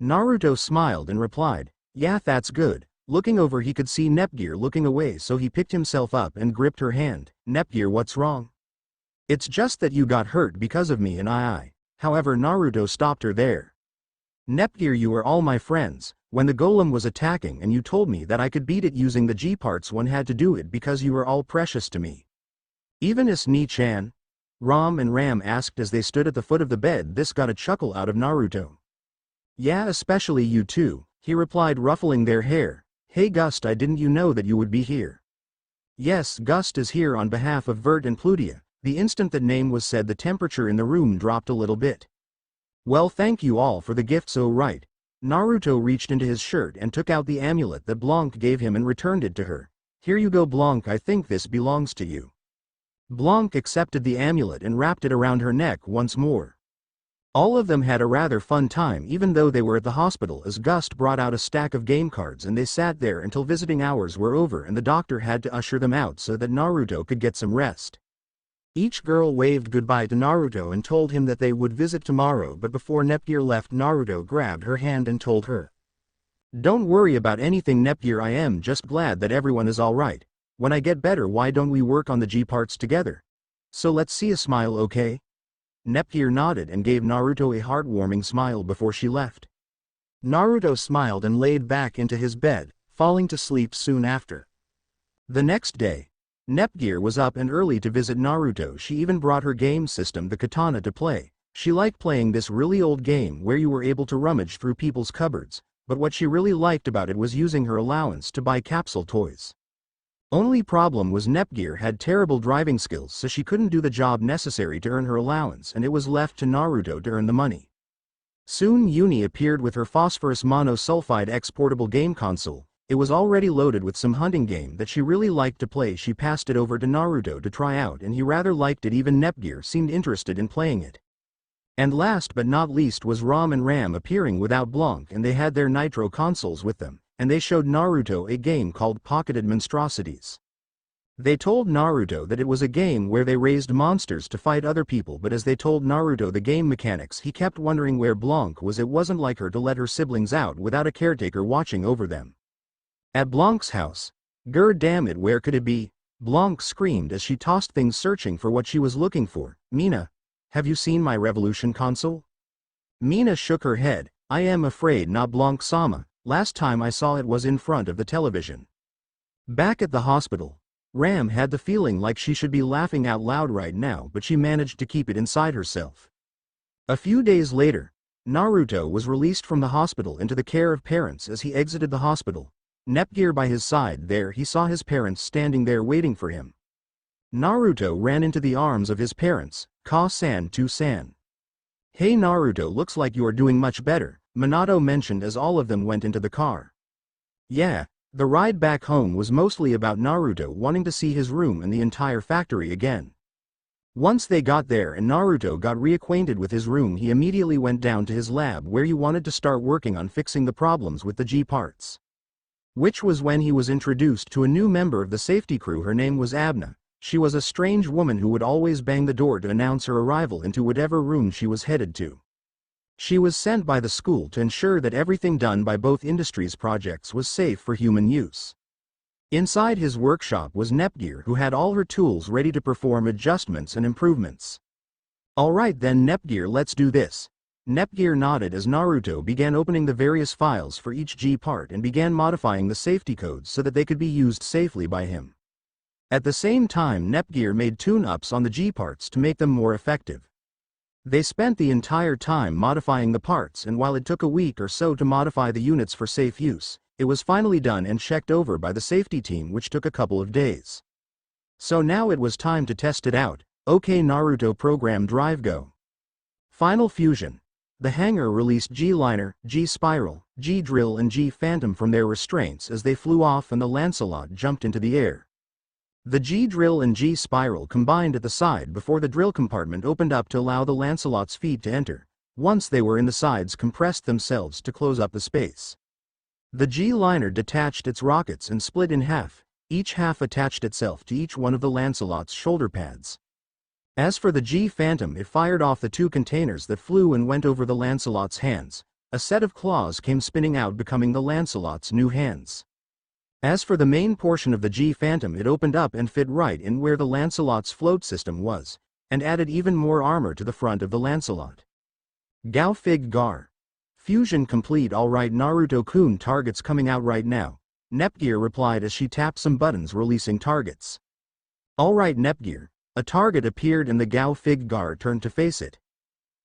Naruto smiled and replied, "Yeah, that's good." Looking over, he could see Nepgear looking away, so he picked himself up and gripped her hand. "Nepgear, what's wrong?" "It's just that you got hurt because of me and I. However, Naruto stopped her there. "Nepgear, you were all my friends. When the golem was attacking and you told me that I could beat it using the G-parts, one had to do it because you were all precious to me." "Even is Ni-chan?" Ram and Ram asked as they stood at the foot of the bed. This got a chuckle out of Naruto. "Yeah, especially you too," he replied, ruffling their hair. "Hey Gust, I didn't you know that you would be here?" "Yes, Gust is here on behalf of Vert and Plutia." The instant that name was said, the temperature in the room dropped a little bit. "Well, thank you all for the gifts, oh right." Naruto reached into his shirt and took out the amulet that Blanc gave him and returned it to her. "Here you go, Blanc, I think this belongs to you." Blanc accepted the amulet and wrapped it around her neck once more. All of them had a rather fun time even though they were at the hospital as Gust brought out a stack of game cards and they sat there until visiting hours were over and the doctor had to usher them out so that Naruto could get some rest. Each girl waved goodbye to Naruto and told him that they would visit tomorrow, but before Nepgear left, Naruto grabbed her hand and told her, "Don't worry about anything, Nepgear, I am just glad that everyone is alright. When I get better, why don't we work on the G parts together? So let's see a smile, okay?" Nepgear nodded and gave Naruto a heartwarming smile before she left. Naruto smiled and laid back into his bed, falling to sleep soon after. The next day, Nepgear was up and early to visit Naruto. She even brought her game system, the katana, to play. She liked playing this really old game where you were able to rummage through people's cupboards, but what she really liked about it was using her allowance to buy capsule toys. Only problem was Nepgear had terrible driving skills, so she couldn't do the job necessary to earn her allowance and it was left to Naruto to earn the money. Soon Uni appeared with her phosphorus monosulfide X portable game console. It was already loaded with some hunting game that she really liked to play. She passed it over to Naruto to try out and he rather liked it. Even Nepgear seemed interested in playing it. And last but not least was Ram and Ram appearing without Blanc, and they had their Nitro consoles with them, and they showed Naruto a game called Pocketed Monstrosities. They told Naruto that it was a game where they raised monsters to fight other people, but as they told Naruto the game mechanics, he kept wondering where Blanc was. It wasn't like her to let her siblings out without a caretaker watching over them. At Blanc's house, damn it, where could it be? Blanc screamed as she tossed things searching for what she was looking for. "Mina, have you seen my Revolution console?" Mina shook her head. "I am afraid not, Blanc-sama. Last time I saw it was in front of the television." Back at the hospital, Ram had the feeling like she should be laughing out loud right now, but she managed to keep it inside herself. A few days later, Naruto was released from the hospital into the care of parents. As he exited the hospital, Nepgear by his side, there he saw his parents standing there waiting for him. Naruto ran into the arms of his parents. "Ka-san to san. Hey Naruto, looks like you are doing much better," Minato mentioned as all of them went into the car. Yeah, the ride back home was mostly about Naruto wanting to see his room and the entire factory again. Once they got there and Naruto got reacquainted with his room, he immediately went down to his lab where he wanted to start working on fixing the problems with the G parts. Which was when he was introduced to a new member of the safety crew. Her name was Abna. She was a strange woman who would always bang the door to announce her arrival into whatever room she was headed to. She was sent by the school to ensure that everything done by both industries' projects was safe for human use. Inside his workshop was Nepgear, who had all her tools ready to perform adjustments and improvements. "Alright then Nepgear, let's do this." Nepgear nodded as Naruto began opening the various files for each G part and began modifying the safety codes so that they could be used safely by him. At the same time, Nepgear made tune-ups on the G parts to make them more effective. They spent the entire time modifying the parts, and while it took a week or so to modify the units for safe use, it was finally done and checked over by the safety team, which took a couple of days. So now it was time to test it out. "Okay Naruto, program drive go." Final fusion. The hangar released G-Liner, G-Spiral, G-Drill and G-Phantom from their restraints as they flew off, and the Lancelot jumped into the air. The G-Drill and G-Spiral combined at the side before the drill compartment opened up to allow the Lancelot's feet to enter. Once they were in, the sides compressed themselves to close up the space. The G-Liner detached its rockets and split in half. Each half attached itself to each one of the Lancelot's shoulder pads. As for the G-Phantom, it fired off the two containers that flew and went over the Lancelot's hands. A set of claws came spinning out, becoming the Lancelot's new hands. As for the main portion of the G-Phantom, it opened up and fit right in where the Lancelot's float system was, and added even more armor to the front of the Lancelot. Gao Fig Gar. Fusion complete. Alright Naruto-kun, targets coming out right now, Nepgear replied as she tapped some buttons releasing targets. Alright Nepgear. A target appeared and the Gao Fig Gar turned to face it.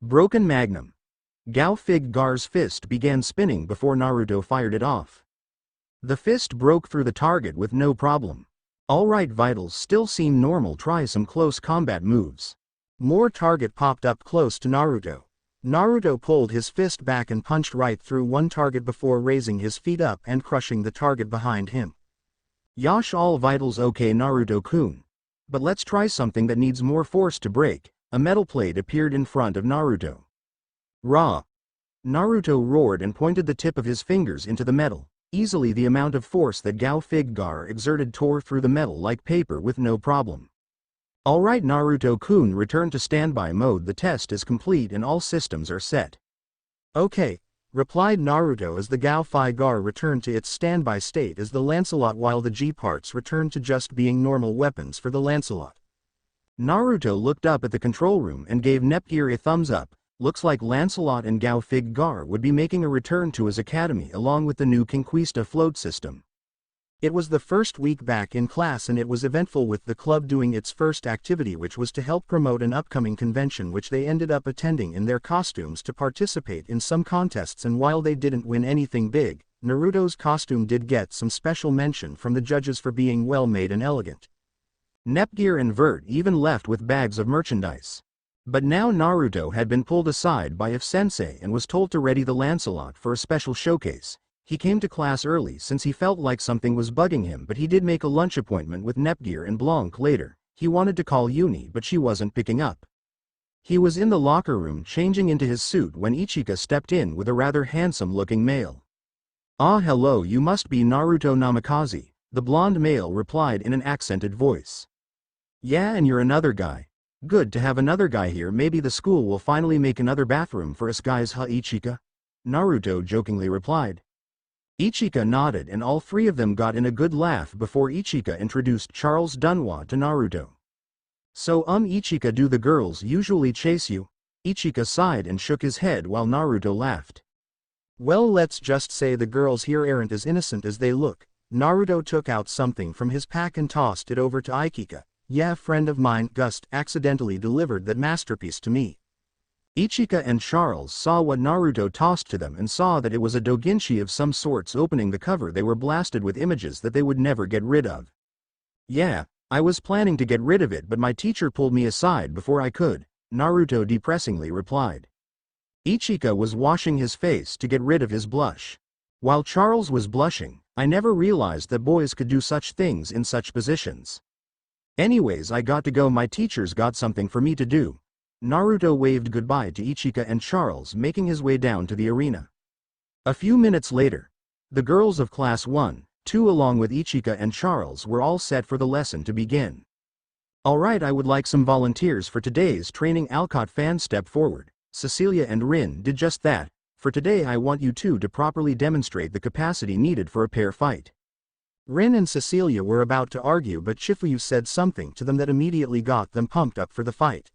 Broken Magnum. Gao Fig Gar's fist began spinning before Naruto fired it off. The fist broke through the target with no problem. Alright, vitals still seem normal, try some close combat moves. More target popped up close to Naruto. Naruto pulled his fist back and punched right through one target before raising his feet up and crushing the target behind him. Yosh, all vitals okay Naruto-kun. But let's try something that needs more force to break. A metal plate appeared in front of Naruto. Raw! Naruto roared and pointed the tip of his fingers into the metal. Easily the amount of force that Gao Figgar exerted tore through the metal like paper with no problem. Alright Naruto-kun, return to standby mode. The test is complete and all systems are set. Okay, replied Naruto as the Gao Figgar returned to its standby state as the Lancelot, while the G-parts returned to just being normal weapons for the Lancelot. Naruto looked up at the control room and gave Nepgear a thumbs up. Looks like Lancelot and Gao Figgar would be making a return to his academy along with the new Conquista float system. It was the first week back in class and it was eventful, with the club doing its first activity, which was to help promote an upcoming convention which they ended up attending in their costumes to participate in some contests, and while they didn't win anything big, Naruto's costume did get some special mention from the judges for being well made and elegant. Nepgear and Vert even left with bags of merchandise. But now Naruto had been pulled aside by If-sensei and was told to ready the Lancelot for a special showcase. He came to class early since he felt like something was bugging him, but he did make a lunch appointment with Nepgear and Blanc later. He wanted to call Uni, but she wasn't picking up. He was in the locker room changing into his suit when Ichika stepped in with a rather handsome-looking male. "Ah, hello, you must be Naruto Namikaze," the blonde male replied in an accented voice. "Yeah, and you're another guy. Good to have another guy here. Maybe the school will finally make another bathroom for us guys, huh, Ichika?" Naruto jokingly replied. Ichika nodded and all three of them got in a good laugh before Ichika introduced Charles Dunwa to Naruto. "So Ichika, do the girls usually chase you?" Ichika sighed and shook his head while Naruto laughed. "Well, let's just say the girls here aren't as innocent as they look." Naruto took out something from his pack and tossed it over to Ichika. "Yeah, friend of mine, Gust, accidentally delivered that masterpiece to me." Ichika and Charles saw what Naruto tossed to them and saw that it was a doujinshi of some sorts. Opening the cover, they were blasted with images that they would never get rid of. "Yeah, I was planning to get rid of it, but my teacher pulled me aside before I could," Naruto depressingly replied. Ichika was washing his face to get rid of his blush. While Charles was blushing, "I never realized that boys could do such things in such positions. Anyways, I got to go, my teacher's got something for me to do." Naruto waved goodbye to Ichika and Charles, making his way down to the arena. A few minutes later, the girls of Class 1, 2 along with Ichika and Charles were all set for the lesson to begin. "Alright, I would like some volunteers for today's training." Alcott fans stepped forward. Cecilia and Rin did just that. "For today I want you two to properly demonstrate the capacity needed for a pair fight." Rin and Cecilia were about to argue, but Shifuyu said something to them that immediately got them pumped up for the fight.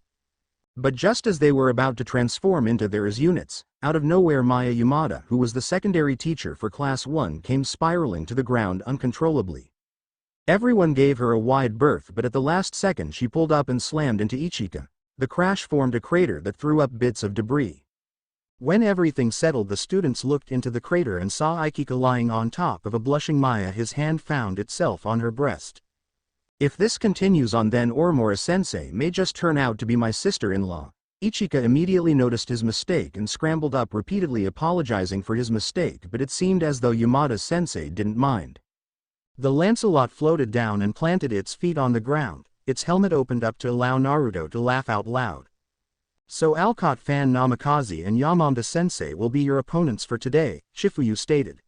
But just as they were about to transform into their units, out of nowhere Maya Yamada, who was the secondary teacher for Class 1, came spiraling to the ground uncontrollably. Everyone gave her a wide berth, but at the last second she pulled up and slammed into Ichika. The crash formed a crater that threw up bits of debris. When everything settled, the students looked into the crater and saw Ichika lying on top of a blushing Maya. His hand found itself on her breast. "If this continues on, then Oromura-sensei may just turn out to be my sister-in-law." Ichika immediately noticed his mistake and scrambled up, repeatedly apologizing for his mistake, but it seemed as though Yamada-sensei didn't mind. The Lancelot floated down and planted its feet on the ground. Its helmet opened up to allow Naruto to laugh out loud. "So Alcott fan Namikaze and Yamada-sensei will be your opponents for today," Shifuyu stated.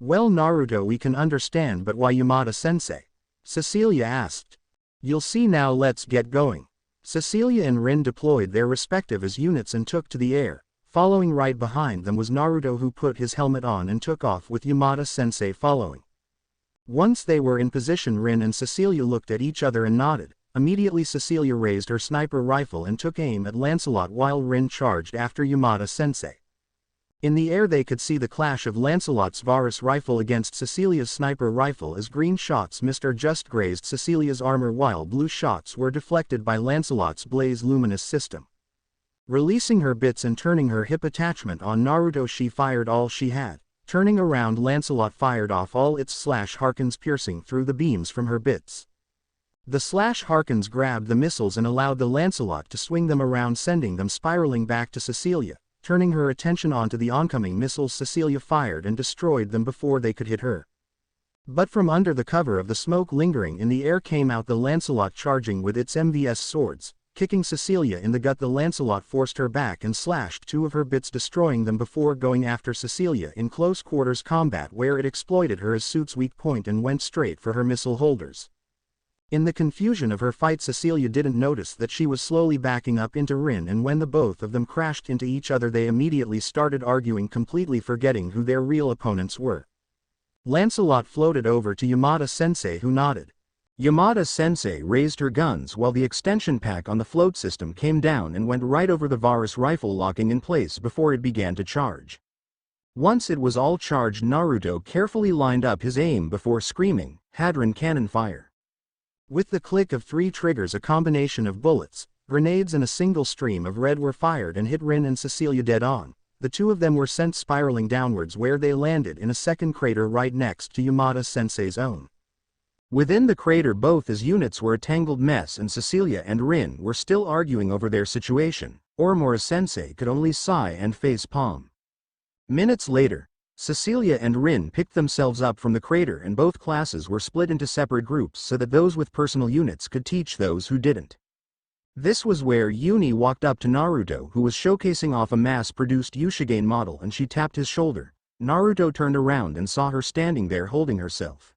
"Well Naruto, we can understand, but why Yamada-sensei?" Cecilia asked. "You'll see now, let's get going." Cecilia and Rin deployed their respective units and took to the air. Following right behind them was Naruto, who put his helmet on and took off with Yamada-sensei following. Once they were in position, Rin and Cecilia looked at each other and nodded. Immediately Cecilia raised her sniper rifle and took aim at Lancelot while Rin charged after Yamada-sensei. In the air they could see the clash of Lancelot's Varus rifle against Cecilia's sniper rifle as green shots missed or just grazed Cecilia's armor, while blue shots were deflected by Lancelot's blaze luminous system. Releasing her bits and turning her hip attachment on Naruto, she fired all she had. Turning around, Lancelot fired off all its slash harkens, piercing through the beams from her bits. The slash harkens grabbed the missiles and allowed the Lancelot to swing them around, sending them spiraling back to Cecilia. Turning her attention onto the oncoming missiles, Cecilia fired and destroyed them before they could hit her. But from under the cover of the smoke lingering in the air came out the Lancelot charging with its MVS swords. Kicking Cecilia in the gut, the Lancelot forced her back and slashed two of her bits, destroying them before going after Cecilia in close quarters combat, where it exploited her suit's weak point and went straight for her missile holders. In the confusion of her fight, Cecilia didn't notice that she was slowly backing up into Rin, and when the both of them crashed into each other they immediately started arguing, completely forgetting who their real opponents were. Lancelot floated over to Yamada-sensei, who nodded. Yamada-sensei raised her guns while the extension pack on the float system came down and went right over the Varus rifle, locking in place before it began to charge. Once it was all charged, Naruto carefully lined up his aim before screaming, "Hadron cannon fire!" With the click of 3 triggers, a combination of bullets, grenades and a single stream of red were fired and hit Rin and Cecilia dead on. The two of them were sent spiraling downwards, where they landed in a second crater right next to Yamada-sensei's own. Within the crater, both his units were a tangled mess, and Cecilia and Rin were still arguing over their situation. Oromura-sensei could only sigh and face palm. Minutes later, Cecilia and Rin picked themselves up from the crater, and both classes were split into separate groups so that those with personal units could teach those who didn't. This was where Uni walked up to Naruto, who was showcasing off a mass-produced Ushigane model, and she tapped his shoulder. Naruto turned around and saw her standing there holding herself.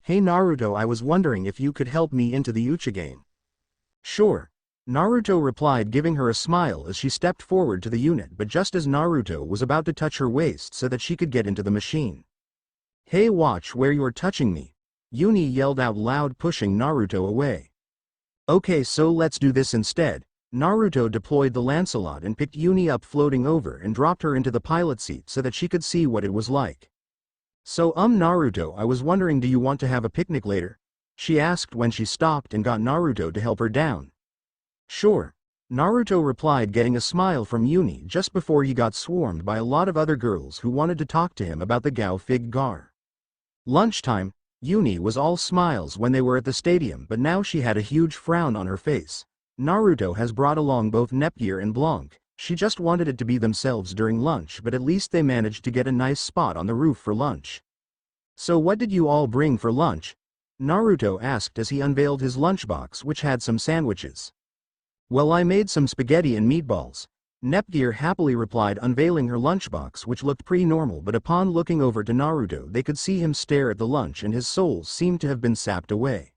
"Hey Naruto, I was wondering if you could help me into the Ushigane." "Sure," Naruto replied, giving her a smile as she stepped forward to the unit, but just as Naruto was about to touch her waist so that she could get into the machine. "Hey, watch where you're touching me," Uni yelled out loud, pushing Naruto away. "Okay, so let's do this instead." Naruto deployed the Lancelot and picked Uni up floating over and dropped her into the pilot seat so that she could see what it was like. "So Naruto, I was wondering, do you want to have a picnic later?" she asked when she stopped and got Naruto to help her down. "Sure," Naruto replied, getting a smile from Uni just before he got swarmed by a lot of other girls who wanted to talk to him about the Gao Fig Gar. Lunchtime, Uni was all smiles when they were at the stadium, but now she had a huge frown on her face. Naruto has brought along both Nepgear and Blanc. She just wanted it to be themselves during lunch, but at least they managed to get a nice spot on the roof for lunch. "So what did you all bring for lunch?" Naruto asked as he unveiled his lunchbox, which had some sandwiches. "Well, I made some spaghetti and meatballs," Nepgear happily replied, unveiling her lunchbox, which looked pretty normal, but upon looking over to Naruto they could see him stare at the lunch and his soul seemed to have been sapped away.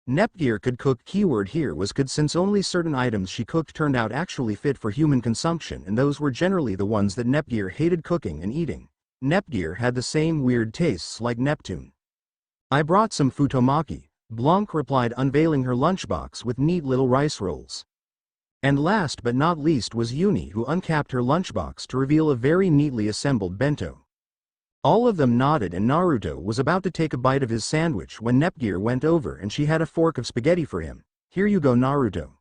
Nepgear could cook. Keyword here was could, since only certain items she cooked turned out actually fit for human consumption, and those were generally the ones that Nepgear hated cooking and eating. Nepgear had the same weird tastes like Neptune. "I brought some futomaki," Blanc replied, unveiling her lunchbox with neat little rice rolls. And last but not least was Uni, who uncapped her lunchbox to reveal a very neatly assembled bento. All of them nodded, and Naruto was about to take a bite of his sandwich when Nepgear went over and she had a fork of spaghetti for him. "Here you go, Naruto."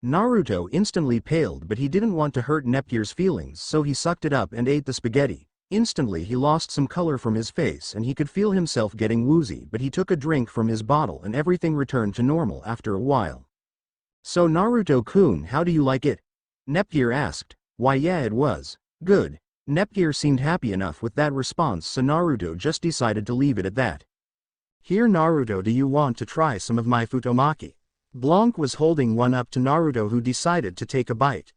Naruto instantly paled, but he didn't want to hurt Nepgear's feelings, so he sucked it up and ate the spaghetti. Instantly he lost some color from his face and he could feel himself getting woozy, but he took a drink from his bottle and everything returned to normal after a while. "So Naruto-kun, how do you like it?" Nepgear asked. "Why, yeah, it was good." Nepgear seemed happy enough with that response, so Naruto just decided to leave it at that. "Here Naruto, do you want to try some of my futomaki?" Blanc was holding one up to Naruto, who decided to take a bite.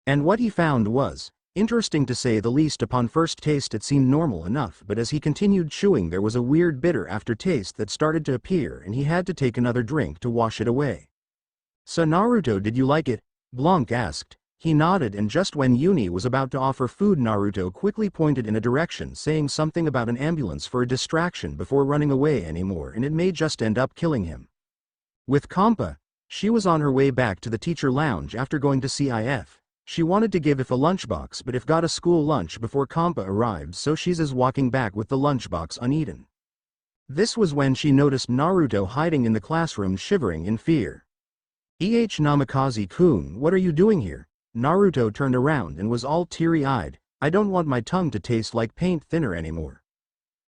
And what he found was interesting to say the least. Upon first taste it seemed normal enough, but as he continued chewing there was a weird bitter aftertaste that started to appear and he had to take another drink to wash it away. "So Naruto, did you like it?" Blanc asked. He nodded, and just when Uni was about to offer food, Naruto quickly pointed in a direction, saying something about an ambulance for a distraction before running away anymore, and it may just end up killing him. With Kompa, she was on her way back to the teacher lounge after going to CIF. She wanted to give If a lunchbox, but If got a school lunch before Kompa arrived, so she's walking back with the lunchbox uneaten. This was when she noticed Naruto hiding in the classroom, shivering in fear. Namikaze-kun, what are you doing here?" Naruto turned around and was all teary-eyed. "I don't want my tongue to taste like paint thinner anymore."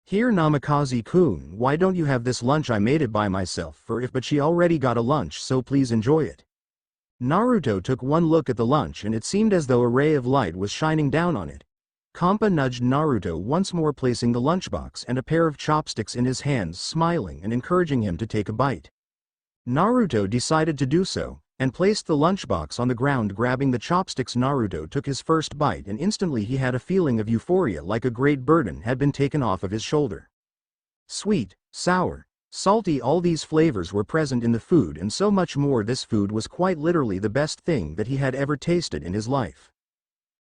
"Here Namikaze-kun, why don't you have this lunch? I made it by myself for If, but she already got a lunch, so please enjoy it." Naruto took one look at the lunch and it seemed as though a ray of light was shining down on it. Kampa nudged Naruto once more, placing the lunchbox and a pair of chopsticks in his hands, smiling and encouraging him to take a bite. Naruto decided to do so, and placed the lunchbox on the ground. Grabbing the chopsticks, Naruto took his first bite, and instantly he had a feeling of euphoria, like a great burden had been taken off of his shoulder. Sweet, sour, salty, all these flavors were present in the food, and so much more. This food was quite literally the best thing that he had ever tasted in his life.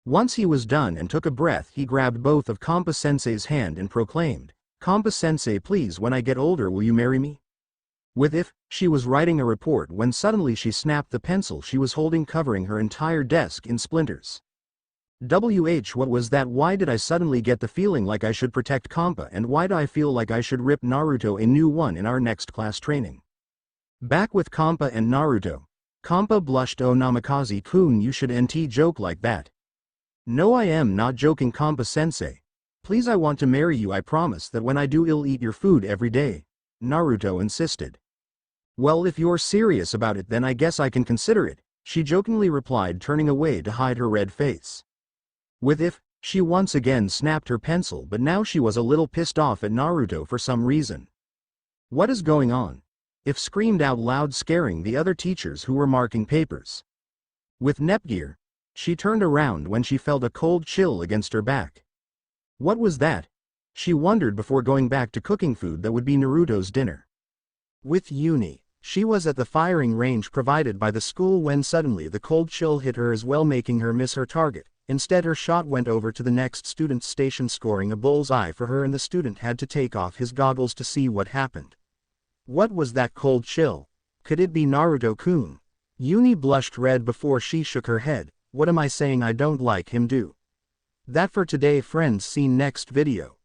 Once he was done and took a breath, he grabbed both of Kampa-sensei's hand and proclaimed, "Kampa-sensei, please, when I get older, will you marry me?" She was writing a report when suddenly she snapped the pencil she was holding, covering her entire desk in splinters. What was that? Why did I suddenly get the feeling like I should protect Kampa, and why do I feel like I should rip Naruto a new one in our next class training? Back with Kampa and Naruto. Kampa blushed. "Oh, Namikaze-kun, you should nt joke like that." "No, I am not joking, Kampa-sensei. Please, I want to marry you. I promise that when I do, I'll eat your food every day," Naruto insisted. "Well, if you're serious about it, then I guess I can consider it," she jokingly replied, turning away to hide her red face. She once again snapped her pencil, but now she was a little pissed off at Naruto for some reason. "What is going on?" Screamed out loud, scaring the other teachers who were marking papers. With Nepgear, she turned around when she felt a cold chill against her back. What was that? She wondered before going back to cooking food that would be Naruto's dinner. With Uni, she was at the firing range provided by the school when suddenly the cold chill hit her as well, making her miss her target. Instead, her shot went over to the next student's station, scoring a bullseye for her, and the student had to take off his goggles to see what happened. What was that cold chill? Could it be Naruto-kun? Uni blushed red before she shook her head. "What am I saying? I don't like him, do?" That for today, friends. See next video.